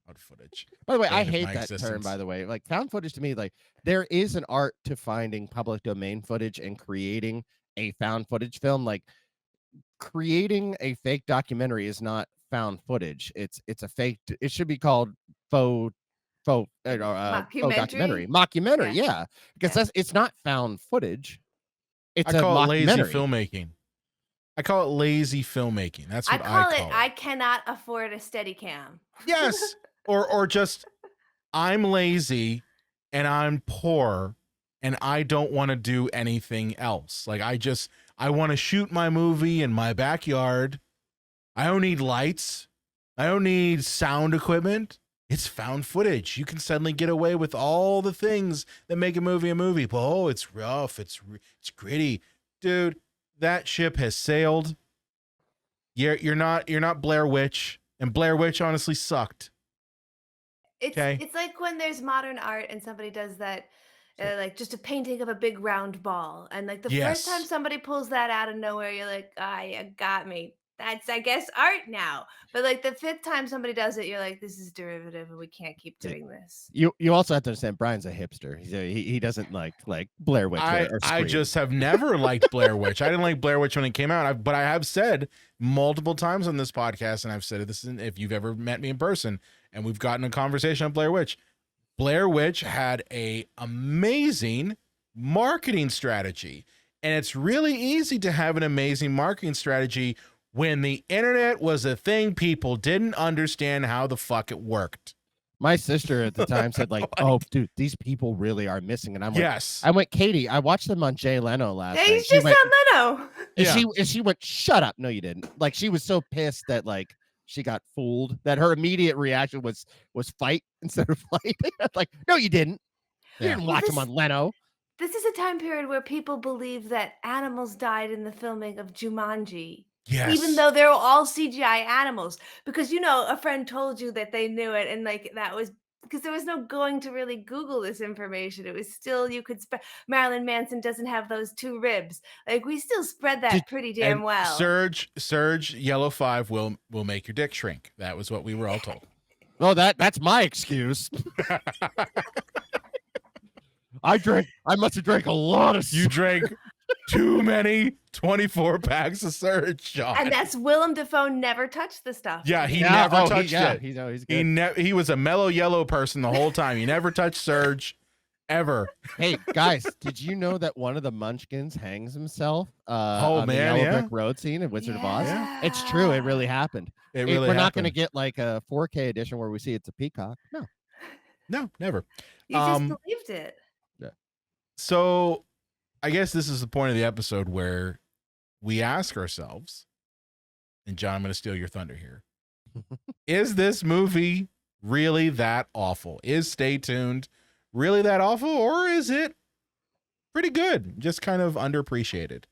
found footage. By the way, I Bane of hate my that term, existence. by the way. Like, found footage to me, like, there is an art to finding public domain footage and creating a found footage film. Like, creating a fake documentary is not found footage. It's a fake. It should be called faux faux documentary, Mockumentary? mockumentary. Yeah. Yeah, because Yeah. it's not found footage. It's I a call it lazy mockumentary. filmmaking. I call it lazy filmmaking. That's what I call it. I cannot afford a Steadicam. Yes. Or just I'm lazy and I'm poor and I don't want to do anything else. Like I want to shoot my movie in my backyard. I don't need lights. I don't need sound equipment. It's found footage. You can suddenly get away with all the things that make a movie a movie. But, oh, it's rough. It's gritty. Dude, that ship has sailed. You're not Blair Witch, and Blair Witch honestly sucked. It's like when there's modern art and somebody does that, like just a painting of a big round ball, and like the first time Yes. somebody pulls that out of nowhere, you're like, ah, you got me. That's, I guess, art now. But like the fifth time somebody does it, you're like, this is derivative, and we can't keep doing this. You also have to understand Brian's a hipster. He doesn't like Blair Witch or I Scream. just have never liked Blair Witch. I didn't like Blair Witch when it came out, but I have said multiple times on this podcast, and I've said this if you've ever met me in person, and we've gotten a conversation on Blair Witch. Blair Witch had a amazing marketing strategy, and it's really easy to have an amazing marketing strategy when the internet was a thing people didn't understand how the fuck it worked. My sister at the time said like, "Oh, dude, these people really are missing." And I'm like, Yes. I went, Katie, I watched them on Jay Leno last night. He's just on Leno. And she went, shut up. No, you didn't. Like, she was so pissed that like she got fooled that her immediate reaction was fight instead of flight. Like, no, you didn't. You didn't watch them on Leno. This is a time period where people believe that animals died in the filming of Jumanji. Yes. Even though they're all CGI animals, because a friend told you that they knew it, and like that was because there was no going to really Google this information. It was still you could Marilyn Manson doesn't have those two ribs. Like we still spread that pretty damn well. Surge Yellow 5 will make your dick shrink. That was what we were all told. Well, that's my excuse. I must have drank a lot of. You drank too many 24 packs of Surge, John. And that's Willem Dafoe never touched the stuff. Yeah, he never touched it. He's good. He was a mellow yellow person the whole time. He never touched Surge, ever. Hey guys, did you know that one of the Munchkins hangs himself? On the Yellow Brick Road scene in Wizard of Oz. Yeah. It's true. It really happened. We're not going to get like a 4K edition where we see it's a peacock. No, never. You just believed it. Yeah. So I guess this is the point of the episode where we ask ourselves, and John, I'm going to steal your thunder here. Is this movie really that awful? Is Stay Tuned really that awful, or is it pretty good? Just kind of underappreciated.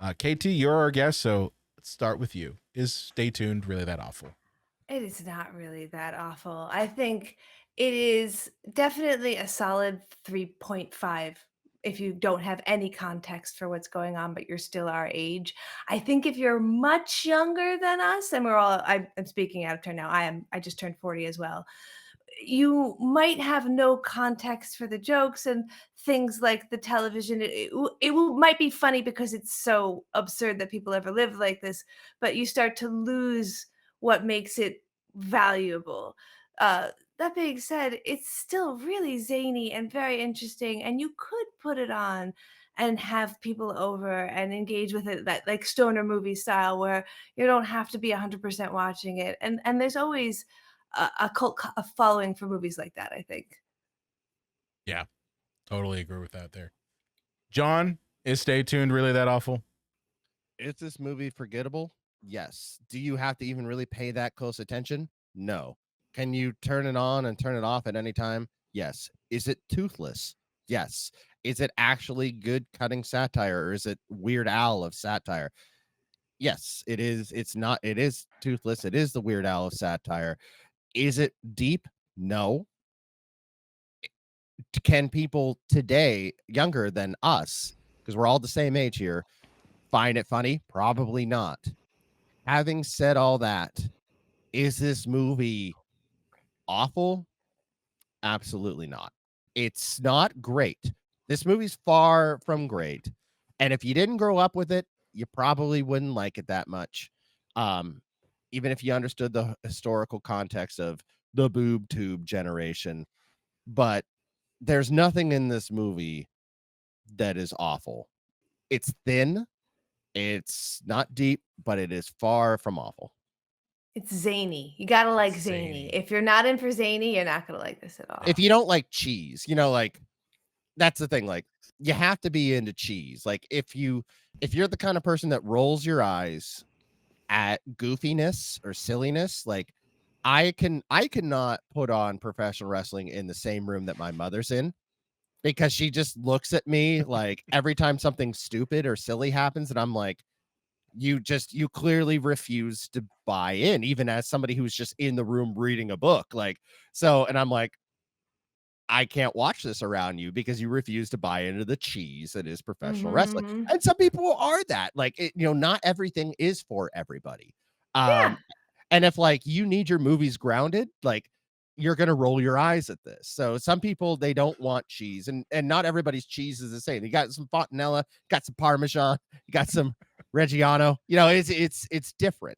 KT, you're our guest, so let's start with you. Is Stay Tuned really that awful? It is not really that awful. I think it is definitely a solid 3.5 if you don't have any context for what's going on, but you're still our age. I think if you're much younger than us, and I'm speaking out of turn now. I just turned 40 as well. You might have no context for the jokes and things like the television. Might be funny because it's so absurd that people ever live like this, but you start to lose what makes it valuable. That being said, it's still really zany and very interesting, and you could put it on and have people over and engage with it, that like stoner movie style where you don't have to be 100% watching it. And there's always a cult following for movies like that, I think. Yeah, totally agree with that there. John, is Stay Tuned really that awful? Is this movie forgettable? Yes. Do you have to even really pay that close attention? No. Can you turn it on and turn it off at any time? Yes. Is it toothless? Yes. Is it actually good cutting satire, or is it Weird Al of satire? Yes, it is. It is toothless. It is the Weird Al of satire. Is it deep? No. Can people today, younger than us, because we're all the same age here, find it funny? Probably not. Having said all that, is this movie awful? Absolutely not. It's not great. This movie's far from great. And if you didn't grow up with it, you probably wouldn't like it that much. Even if you understood the historical context of the boob tube generation. But there's nothing in this movie that is awful. It's thin, it's not deep, but it is far from awful. It's zany. You gotta like Zany. zany. If you're not in for zany, you're not gonna like this at all. If you don't like cheese, like that's the thing. Like you have to be into cheese. Like if you're the kind of person that rolls your eyes at goofiness or silliness, like I cannot put on professional wrestling in the same room that my mother's in, because she just looks at me like every time something stupid or silly happens, and I'm like, you clearly refuse to buy in, even as somebody who's just in the room reading a book. Like, so, and I'm like, I can't watch this around you because you refuse to buy into the cheese that is professional wrestling. Mhm. And some people are that. Like, not everything is for everybody. Yeah. And if like you need your movies grounded, like you're gonna roll your eyes at this. So some people, they don't want cheese, and not everybody's cheese is the same. You got some fontanella, got some parmesan, you got some Reggiano. It's different.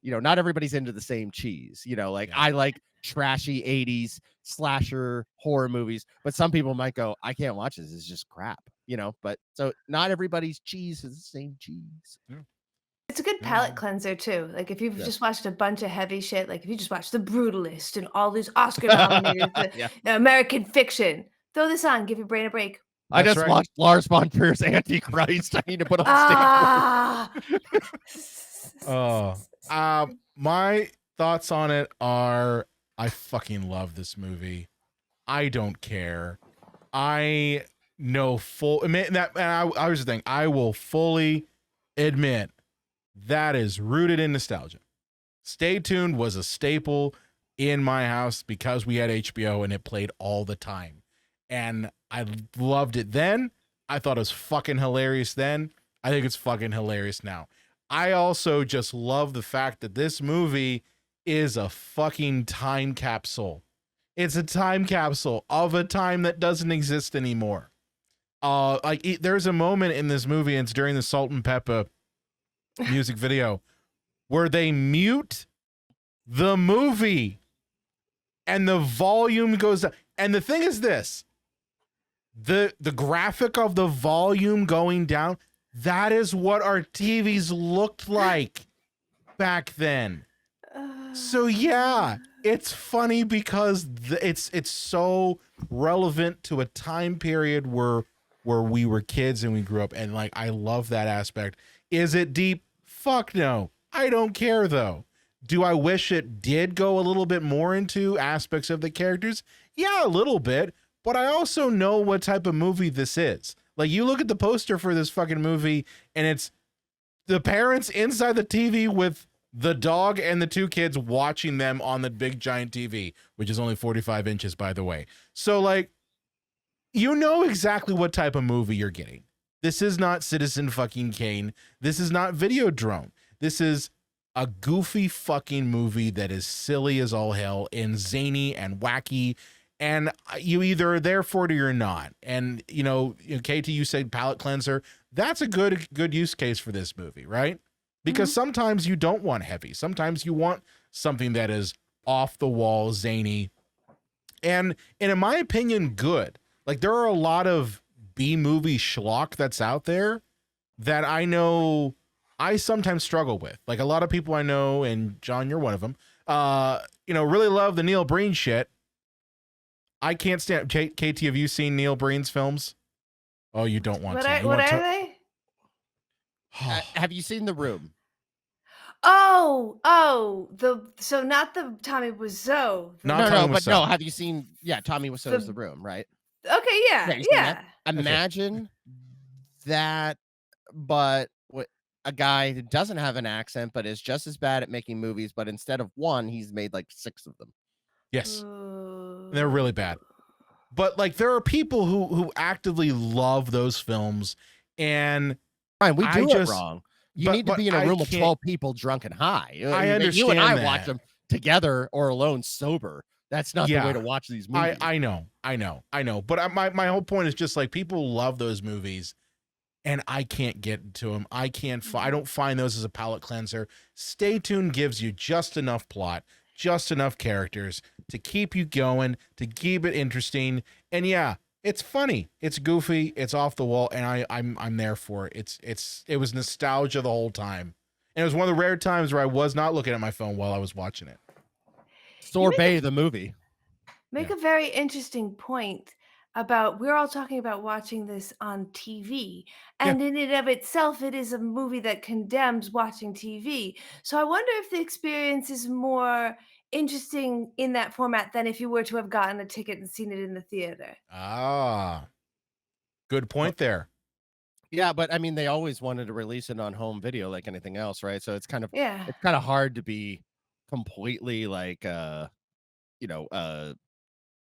Not everybody's into the same cheese. Like Yeah. I like trashy 80s slasher horror movies, but some people might go, I can't watch this. It's just crap. But so not everybody's cheese is the same cheese. It's a good palate cleanser too. Like if you've Yeah. just watched a bunch of heavy shit, like if you just watched The Brutalist and all these Oscar nominated Yeah. American Fiction, throw this on, give your brain a break. I That's just right. watched Lars von Trier's Antichrist. I need to put on Ah. My thoughts on it are, I fucking love this movie. I don't care. I know admit that, and I was the thing. I will fully admit that is rooted in nostalgia. Stay Tuned was a staple in my house because we had HBO and it played all the time. And I loved it then. I thought it was fucking hilarious then. I think it's fucking hilarious now. I also just love the fact that this movie is a fucking time capsule. It's a time capsule of a time that doesn't exist anymore. There's a moment in this movie, and it's during the Salt and Pepper music video, where they mute the movie and the volume goes down. And the thing is this, the graphic of the volume going down, that is what our TVs looked like back then. So yeah, it's funny because it's so relevant to a time period where we were kids and we grew up, and like I love that aspect. Is it deep? Fuck no. I don't care though. Do I wish it did go a little bit more into aspects of the characters? Yeah, a little bit, but I also know what type of movie this is. Like you look at the poster for this fucking movie and it's the parents inside the TV with the dog and the two kids watching them on the big giant TV, which is only 45 inches, by the way. So like, you know exactly what type of movie you're getting. This is not Citizen fucking Kane. This is not Videodrome. This is a goofy fucking movie that is silly as all hell and zany and wacky. And you either are there for it or you're not. And, KT, you said palate cleanser. That's a good use case for this movie, right? Because sometimes you don't want heavy. Sometimes you want something that is off the wall, zany, and in my opinion, good. Like there are a lot of B-movie schlock that's out there that I know I sometimes struggle with. Like a lot of people I know, and John, you're one of them, really love the Neil Breen shit. I can't stand. KT, have you seen Neil Breen's films? Oh, you don't want to. What are they? Have you seen The Room? Oh, so not the Tommy Wiseau. No. Have you seen? Yeah, Tommy Wiseau's The Room, right? Okay, yeah. Imagine that, but a guy who doesn't have an accent, but is just as bad at making movies, but instead of one, he's made like 6 of them. Yes, they're really bad. But like, there are people who actively love those films, and fine, we do it wrong. You need to be in a room with 12 people drunk and high. I understand. You and I watch them together or alone sober. That's not the way to watch these movies. I know. But my whole point is just like people love those movies, and I can't get into them. I don't find those as a palate cleanser. Stay Tuned gives you just enough plot, just enough characters to keep you going, to keep it interesting. And yeah, it's funny, it's goofy, it's off the wall, and I'm there for it. It was nostalgia the whole time. And it was one of the rare times where I was not looking at my phone while I was watching it. Sorbet the movie. Make a very interesting point about we're all talking about watching this on TV, and in and of itself, it is a movie that condemns watching TV. So I wonder if the experience is more interesting in that format than if you were to have gotten a ticket and seen it in the theater. Ah, good point there. Yeah, but I mean, they always wanted to release it on home video like anything else, right? So it's kind of Yeah. hard to be completely like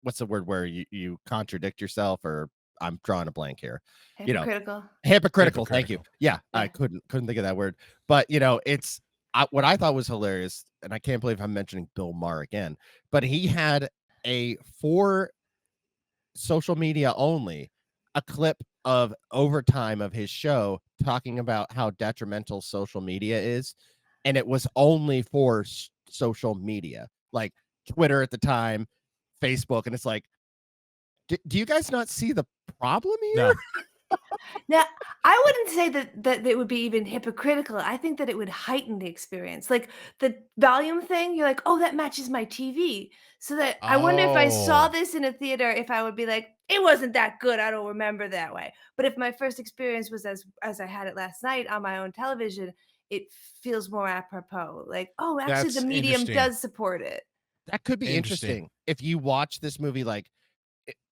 what's the word where you contradict yourself, or I'm drawing a blank here. Hypocritical. Hypocritical. Thank you. Hypocritical. Yeah, Yeah. I couldn't think of that word. But it's what I thought was hilarious, and I can't believe I'm mentioning Bill Maher again, but he had for social media only, a clip of overtime of his show talking about how detrimental social media is, and it was only for social media, like Twitter at the time, Facebook, and it's like, do you guys not see the problem here? No. Now, I wouldn't say that it would be even hypocritical. I think that it would heighten the experience. Like the volume thing, you're like, "Oh, that matches my TV." So that I wonder if I saw Oh. this in a theater, if I would be like, "It wasn't that good. I don't remember that way." But if my first experience was as I had it last night on my own television, it feels more apropos. Like, "Oh, actually, the That's medium interesting. does support it." That could be Interesting. interesting if you watch this movie. Like,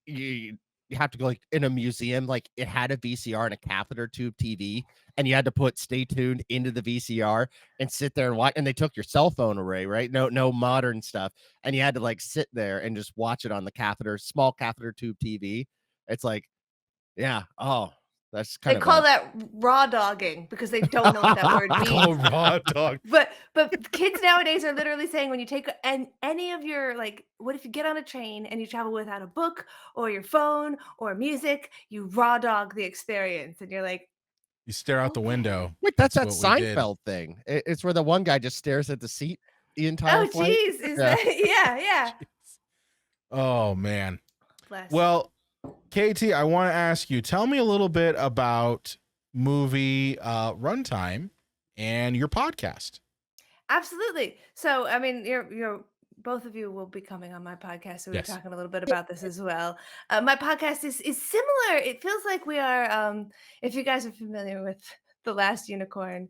you have to go like in a museum, like it had a VCR and a catheter tube TV, and you had to put Stay Tuned into the VCR and sit there and watch. And they took your cell phone away, right? No modern stuff, and you had to like sit there and just watch it on the small catheter tube TV. It's like, yeah, oh, that's They kind of call that raw dogging because they don't know what that word means. Oh, raw dog. But kids nowadays are literally saying when you take any of your like, what if you get on a train and you travel without a book or your phone or music, you raw dog the experience, and you're like, You stare out the okay. window. Wait, that's that what we did. Seinfeld thing. It's where the one guy just stares at the seat the entire Oh, flight. geez, is Yeah. that yeah? Oh man. Bless. Well, KT, I want to ask you, tell me a little bit about movie runtime and your podcast. Absolutely. So, I mean, you're both of you will be coming on my podcast, so we're Yes. talking a little bit about this as well. My podcast is similar. It feels like we are. If you guys are familiar with The Last Unicorn,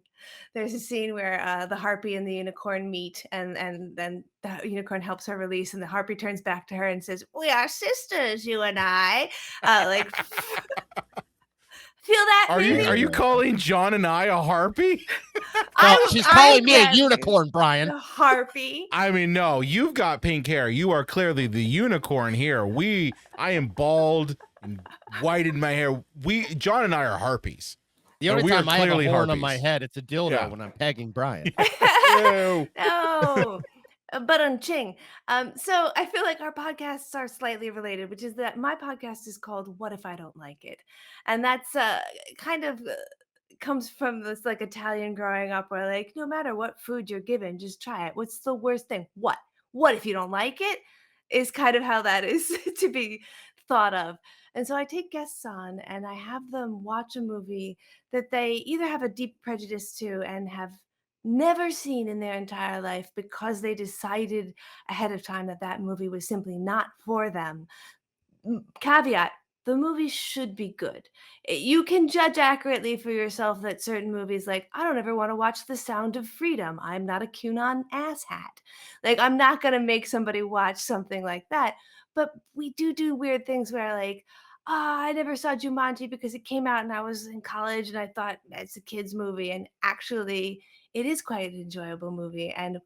there's a scene where the harpy and the unicorn meet, and then the unicorn helps her release, and the harpy turns back to her and says, "We are sisters, you and I." Like, feel that? Are maybe? you calling John and I a harpy? She's calling me a unicorn, Brian. A harpy. I mean, no, you've got pink hair. You are clearly the unicorn here. I am bald and white in my hair. John and I are harpies. The only we are time I have a clearly horn on my harpies. head, it's a dildo Yeah. when I'm pegging Brian. Ew. No. But ching. So I feel like our podcasts are slightly related, which is that my podcast is called What If I Don't Like It? And that's kind of comes from this like Italian growing up where like no matter what food you're given, just try it. What's the worst thing? What if you don't like it? Is kind of how that is to be thought of. And so I take guests on and I have them watch a movie that they either have a deep prejudice to and have never seen in their entire life because they decided ahead of time that that movie was simply not for them. Caveat, the movie should be good. You can judge accurately for yourself that certain movies, like, I don't ever want to watch The Sound of Freedom. I'm not a QAnon asshat. Like, I'm not going to make somebody watch something like that. But we do weird things where, like, I never saw Jumanji because it came out and I was in college and I thought it's a kid's movie. And actually, it is quite an enjoyable movie. And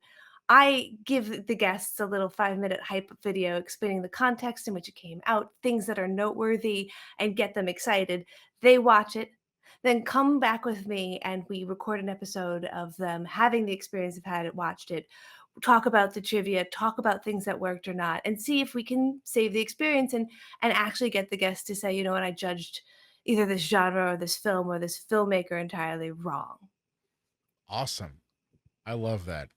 I give the guests a little 5-minute hype video explaining the context in which it came out, things that are noteworthy, and get them excited. They watch it, then come back with me, and we record an episode of them having the experience of had it, watched it, talk about the trivia, talk about things that worked or not, and see if we can save the experience and actually get the guests to say, you know what, I judged either this genre or this film or this filmmaker entirely wrong. Awesome. I love that.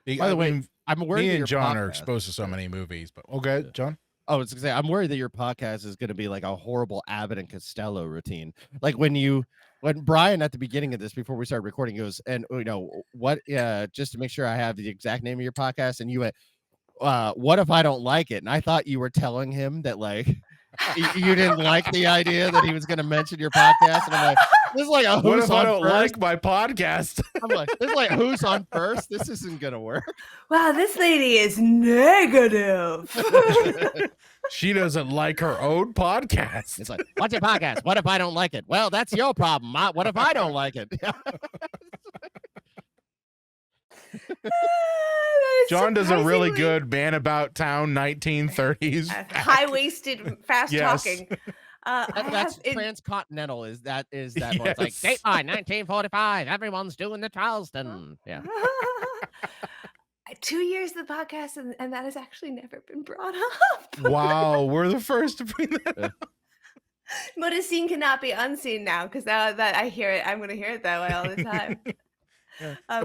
By the way, mean, I'm worried me that and your John are podcast- exposed to so many movies, but okay, John. Oh, I was gonna say, I'm worried that your podcast is gonna be like a horrible Abbott and Costello routine. Like when Brian at the beginning of this, before we started recording, goes, and what? Just to make sure I have the exact name of your podcast, and you went, what if I don't like it? And I thought you were telling him that like you didn't like the idea that he was going to mention your podcast. And I'm like, this is like a What who's if on I don't first? like my podcast? I'm like, this is like who's on first? This isn't going to work. Wow, this lady is negative. She doesn't like her own podcast. It's like, what's your podcast? What if I don't like it? Well, that's your problem. What if I don't like it? John does a really surprisingly good man about town 1930s. high-waisted, fast Yes. talking. That's transcontinental. Is that one? It's like Yes. Dateline 1945. Everyone's doing the Charleston. Yeah. 2 years of the podcast, and that has actually never been brought up. Wow, we're the first to bring that up. What is seen cannot be unseen now, because now that I hear it, I'm going to hear it that way all the time.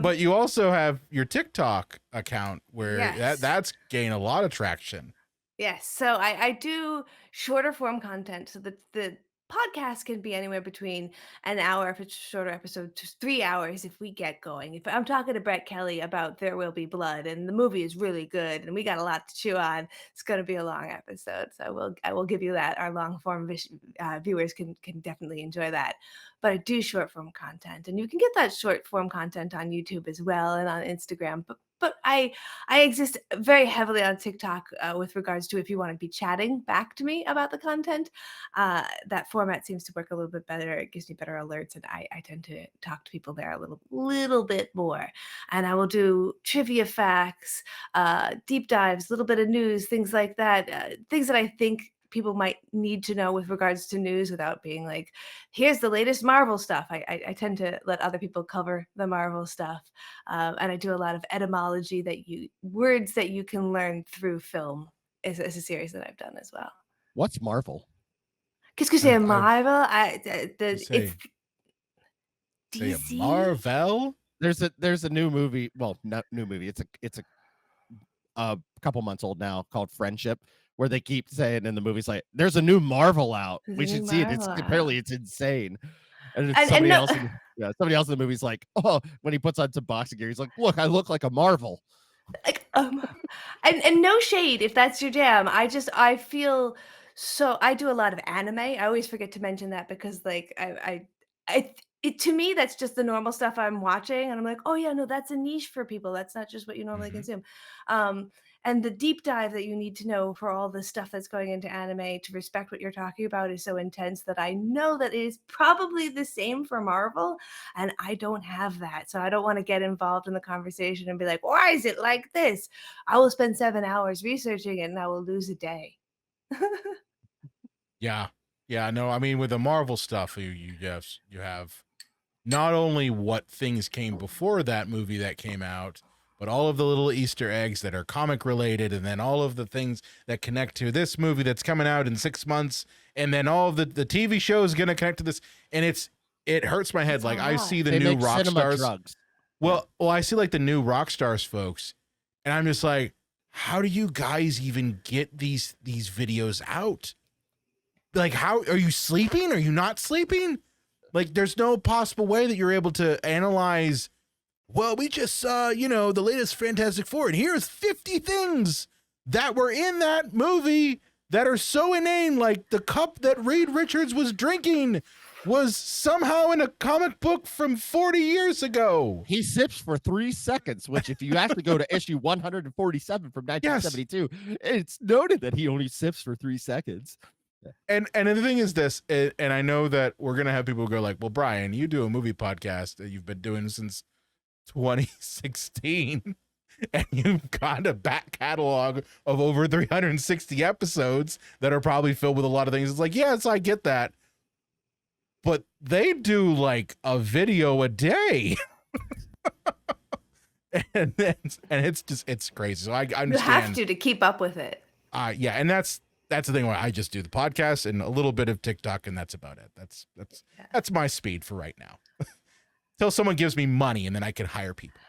But you also have your TikTok account where Yes. that's gained a lot of traction. Yes, so I do shorter form content. So the podcast can be anywhere between an hour if it's a shorter episode to 3 hours if we get going. If I'm talking to Brett Kelly about There Will Be Blood and the movie is really good and we got a lot to chew on, it's going to be a long episode. So I will give you that. Our long form viewers can definitely enjoy that. But I do short form content, and you can get that short form content on YouTube as well and on Instagram. But I exist very heavily on TikTok with regards to if you want to be chatting back to me about the content. That format seems to work a little bit better. It gives me better alerts, and I tend to talk to people there a little bit more. And I will do trivia facts, deep dives, a little bit of news, things like that, things that I think people might need to know with regards to news without being like, here's the latest Marvel stuff. I tend to let other people cover the Marvel stuff. And I do a lot of etymology words that you can learn through film is a series that I've done as well. What's Marvel? Qu'est-ce que c'est I've- Marvel? Say- It's Say DC. Marvel? There's a new movie. Well, not new movie. It's a couple months old now called Friendship, where they keep saying in the movies like, "There's a new Marvel out. There's We a should new see it." Marvel out. Apparently it's insane. And And somebody no- else, somebody else in the movie's like, "Oh," when he puts on some boxing gear, he's like, "Look, I look like a Marvel." Like, and no shade if that's your jam. I feel so. I do a lot of anime. I always forget to mention that because like to me that's just the normal stuff I'm watching, and I'm like, oh yeah, no, that's a niche for people. That's not just what you normally Mhm. consume. And the deep dive that you need to know for all the stuff that's going into anime to respect what you're talking about is so intense that I know that it is probably the same for Marvel, and I don't have that. So I don't want to get involved in the conversation and be like, why is it like this? I will spend 7 hours researching it and I will lose a day. Yeah. Yeah, no, I mean with the Marvel stuff, you have not only what things came before that movie that came out, but all of the little Easter eggs that are comic related, and then all of the things that connect to this movie that's coming out in 6 months, and then all of the TV show is going to connect to this, and it hurts my head. It's a Like I lot. see the They new make rock cinema stars. drugs. Well, I see like the new rock stars folks, and I'm just like, how do you guys even get these videos out? Like, how are you sleeping? Are you not sleeping? Like, there's no possible way that you're able to analyze. Well, we just saw, the latest Fantastic Four, and here's 50 things that were in that movie that are so inane. Like the cup that Reed Richards was drinking was somehow in a comic book from 40 years ago. He sips for 3 seconds, which if you actually go to issue 147 from 1972, it's noted that he only sips for 3 seconds. And the thing is this, and I know that we're going to have people go like, well, Brian, you do a movie podcast that you've been doing since 2016, and you've got a back catalog of over 360 episodes that are probably filled with a lot of things. It's like, yes, I get that. But they do like a video a day. and it's crazy. So I understand. You have to keep up with it. Yeah, and that's that's the thing where I just do the podcast and a little bit of TikTok, and that's about it. That's my speed for right now. Till someone gives me money, and then I can hire people.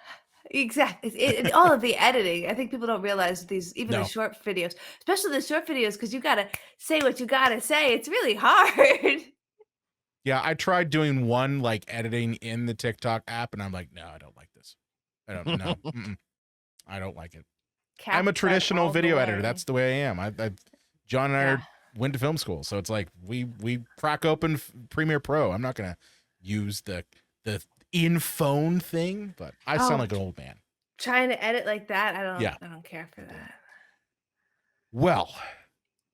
Exactly. All of the editing. I think people don't realize these, even No. the short videos, especially the short videos, because you got to say what you got to say. It's really hard. Yeah, I tried doing one like editing in the TikTok app, and I'm like, no, I don't like this. I don't know. I don't like it. I'm a CapCut traditional all the video editor. way. That's the way I am. John and I went to film school, so it's like we crack open Premiere Pro. I'm not gonna use the in phone thing, but I sound like an old man. Trying to edit like that, I don't care for that. Well,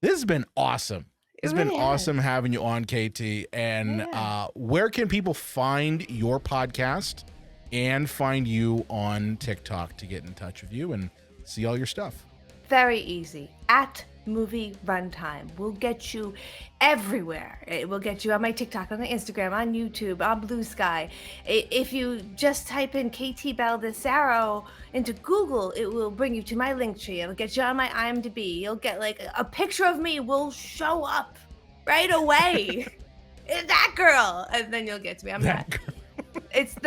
this has been awesome. It's It been really awesome has. having you on, KT. And where can people find your podcast and find you on TikTok to get in touch with you and see all your stuff? Very easy. At Movie Runtime. We'll get you everywhere. It will get you on my TikTok, on the Instagram, on YouTube, on Blue Sky. If you just type in KT Baldessaro into Google, it will bring you to my link tree. It'll get you on my IMDb. You'll get like a picture of me will show up right away. That girl. And then you'll get to me.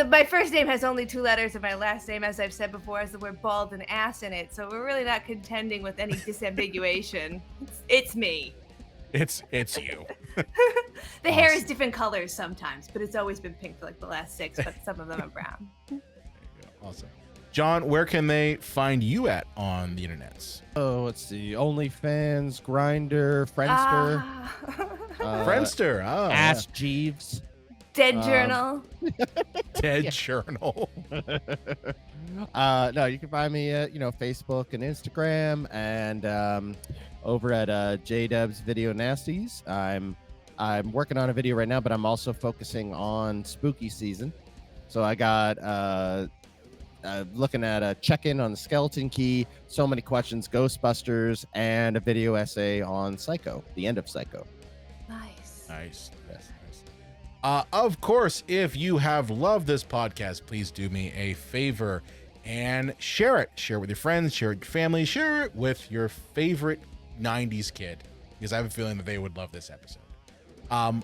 My first name has only 2 letters, and my last name, as I've said before, has the word bald and ass in it. So we're really not contending with any disambiguation. It's me. It's you. The hair is different colors sometimes, but it's always been pink for like the last 6, but some of them are brown. Awesome. John, where can they find you at on the internets? Oh, let's see. OnlyFans, Grinder, Friendster, Friendster. Oh, Ask Jeeves. Dead Journal. Dead Journal. No, you can find me at Facebook and Instagram, and over at JDub's Video Nasties. I'm working on a video right now, but I'm also focusing on spooky season. So I got looking at a check-in on the Skeleton Key, So Many Questions, Ghostbusters, and a video essay on Psycho, the end of Psycho. Nice. Yes, nice. Of course, if you have loved this podcast, please do me a favor and share it. Share it with your friends, share it with your family, share it with your favorite 90s kid, because I have a feeling that they would love this episode.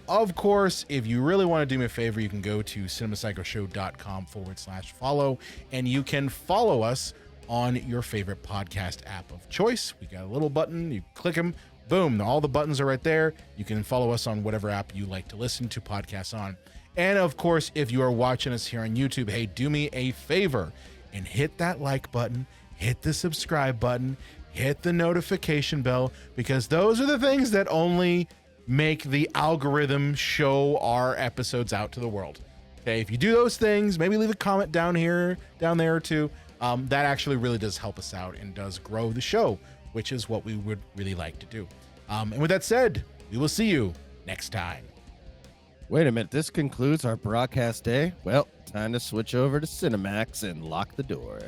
Of course, if you really want to do me a favor, you can go to cinemapsychoshow.com/follow, and you can follow us on your favorite podcast app of choice. We got a little button, you click them, boom, all the buttons are right there. You can follow us on whatever app you like to listen to podcasts on. And of course, if you are watching us here on YouTube, hey, do me a favor and hit that like button, hit the subscribe button, hit the notification bell, because those are the things that only make the algorithm show our episodes out to the world. Okay, if you do those things, maybe leave a comment down there too. That actually really does help us out and does grow the show, which is what we would really like to do. And with that said, we will see you next time. Wait a minute, this concludes our broadcast day. Well, time to switch over to Cinemax and lock the door.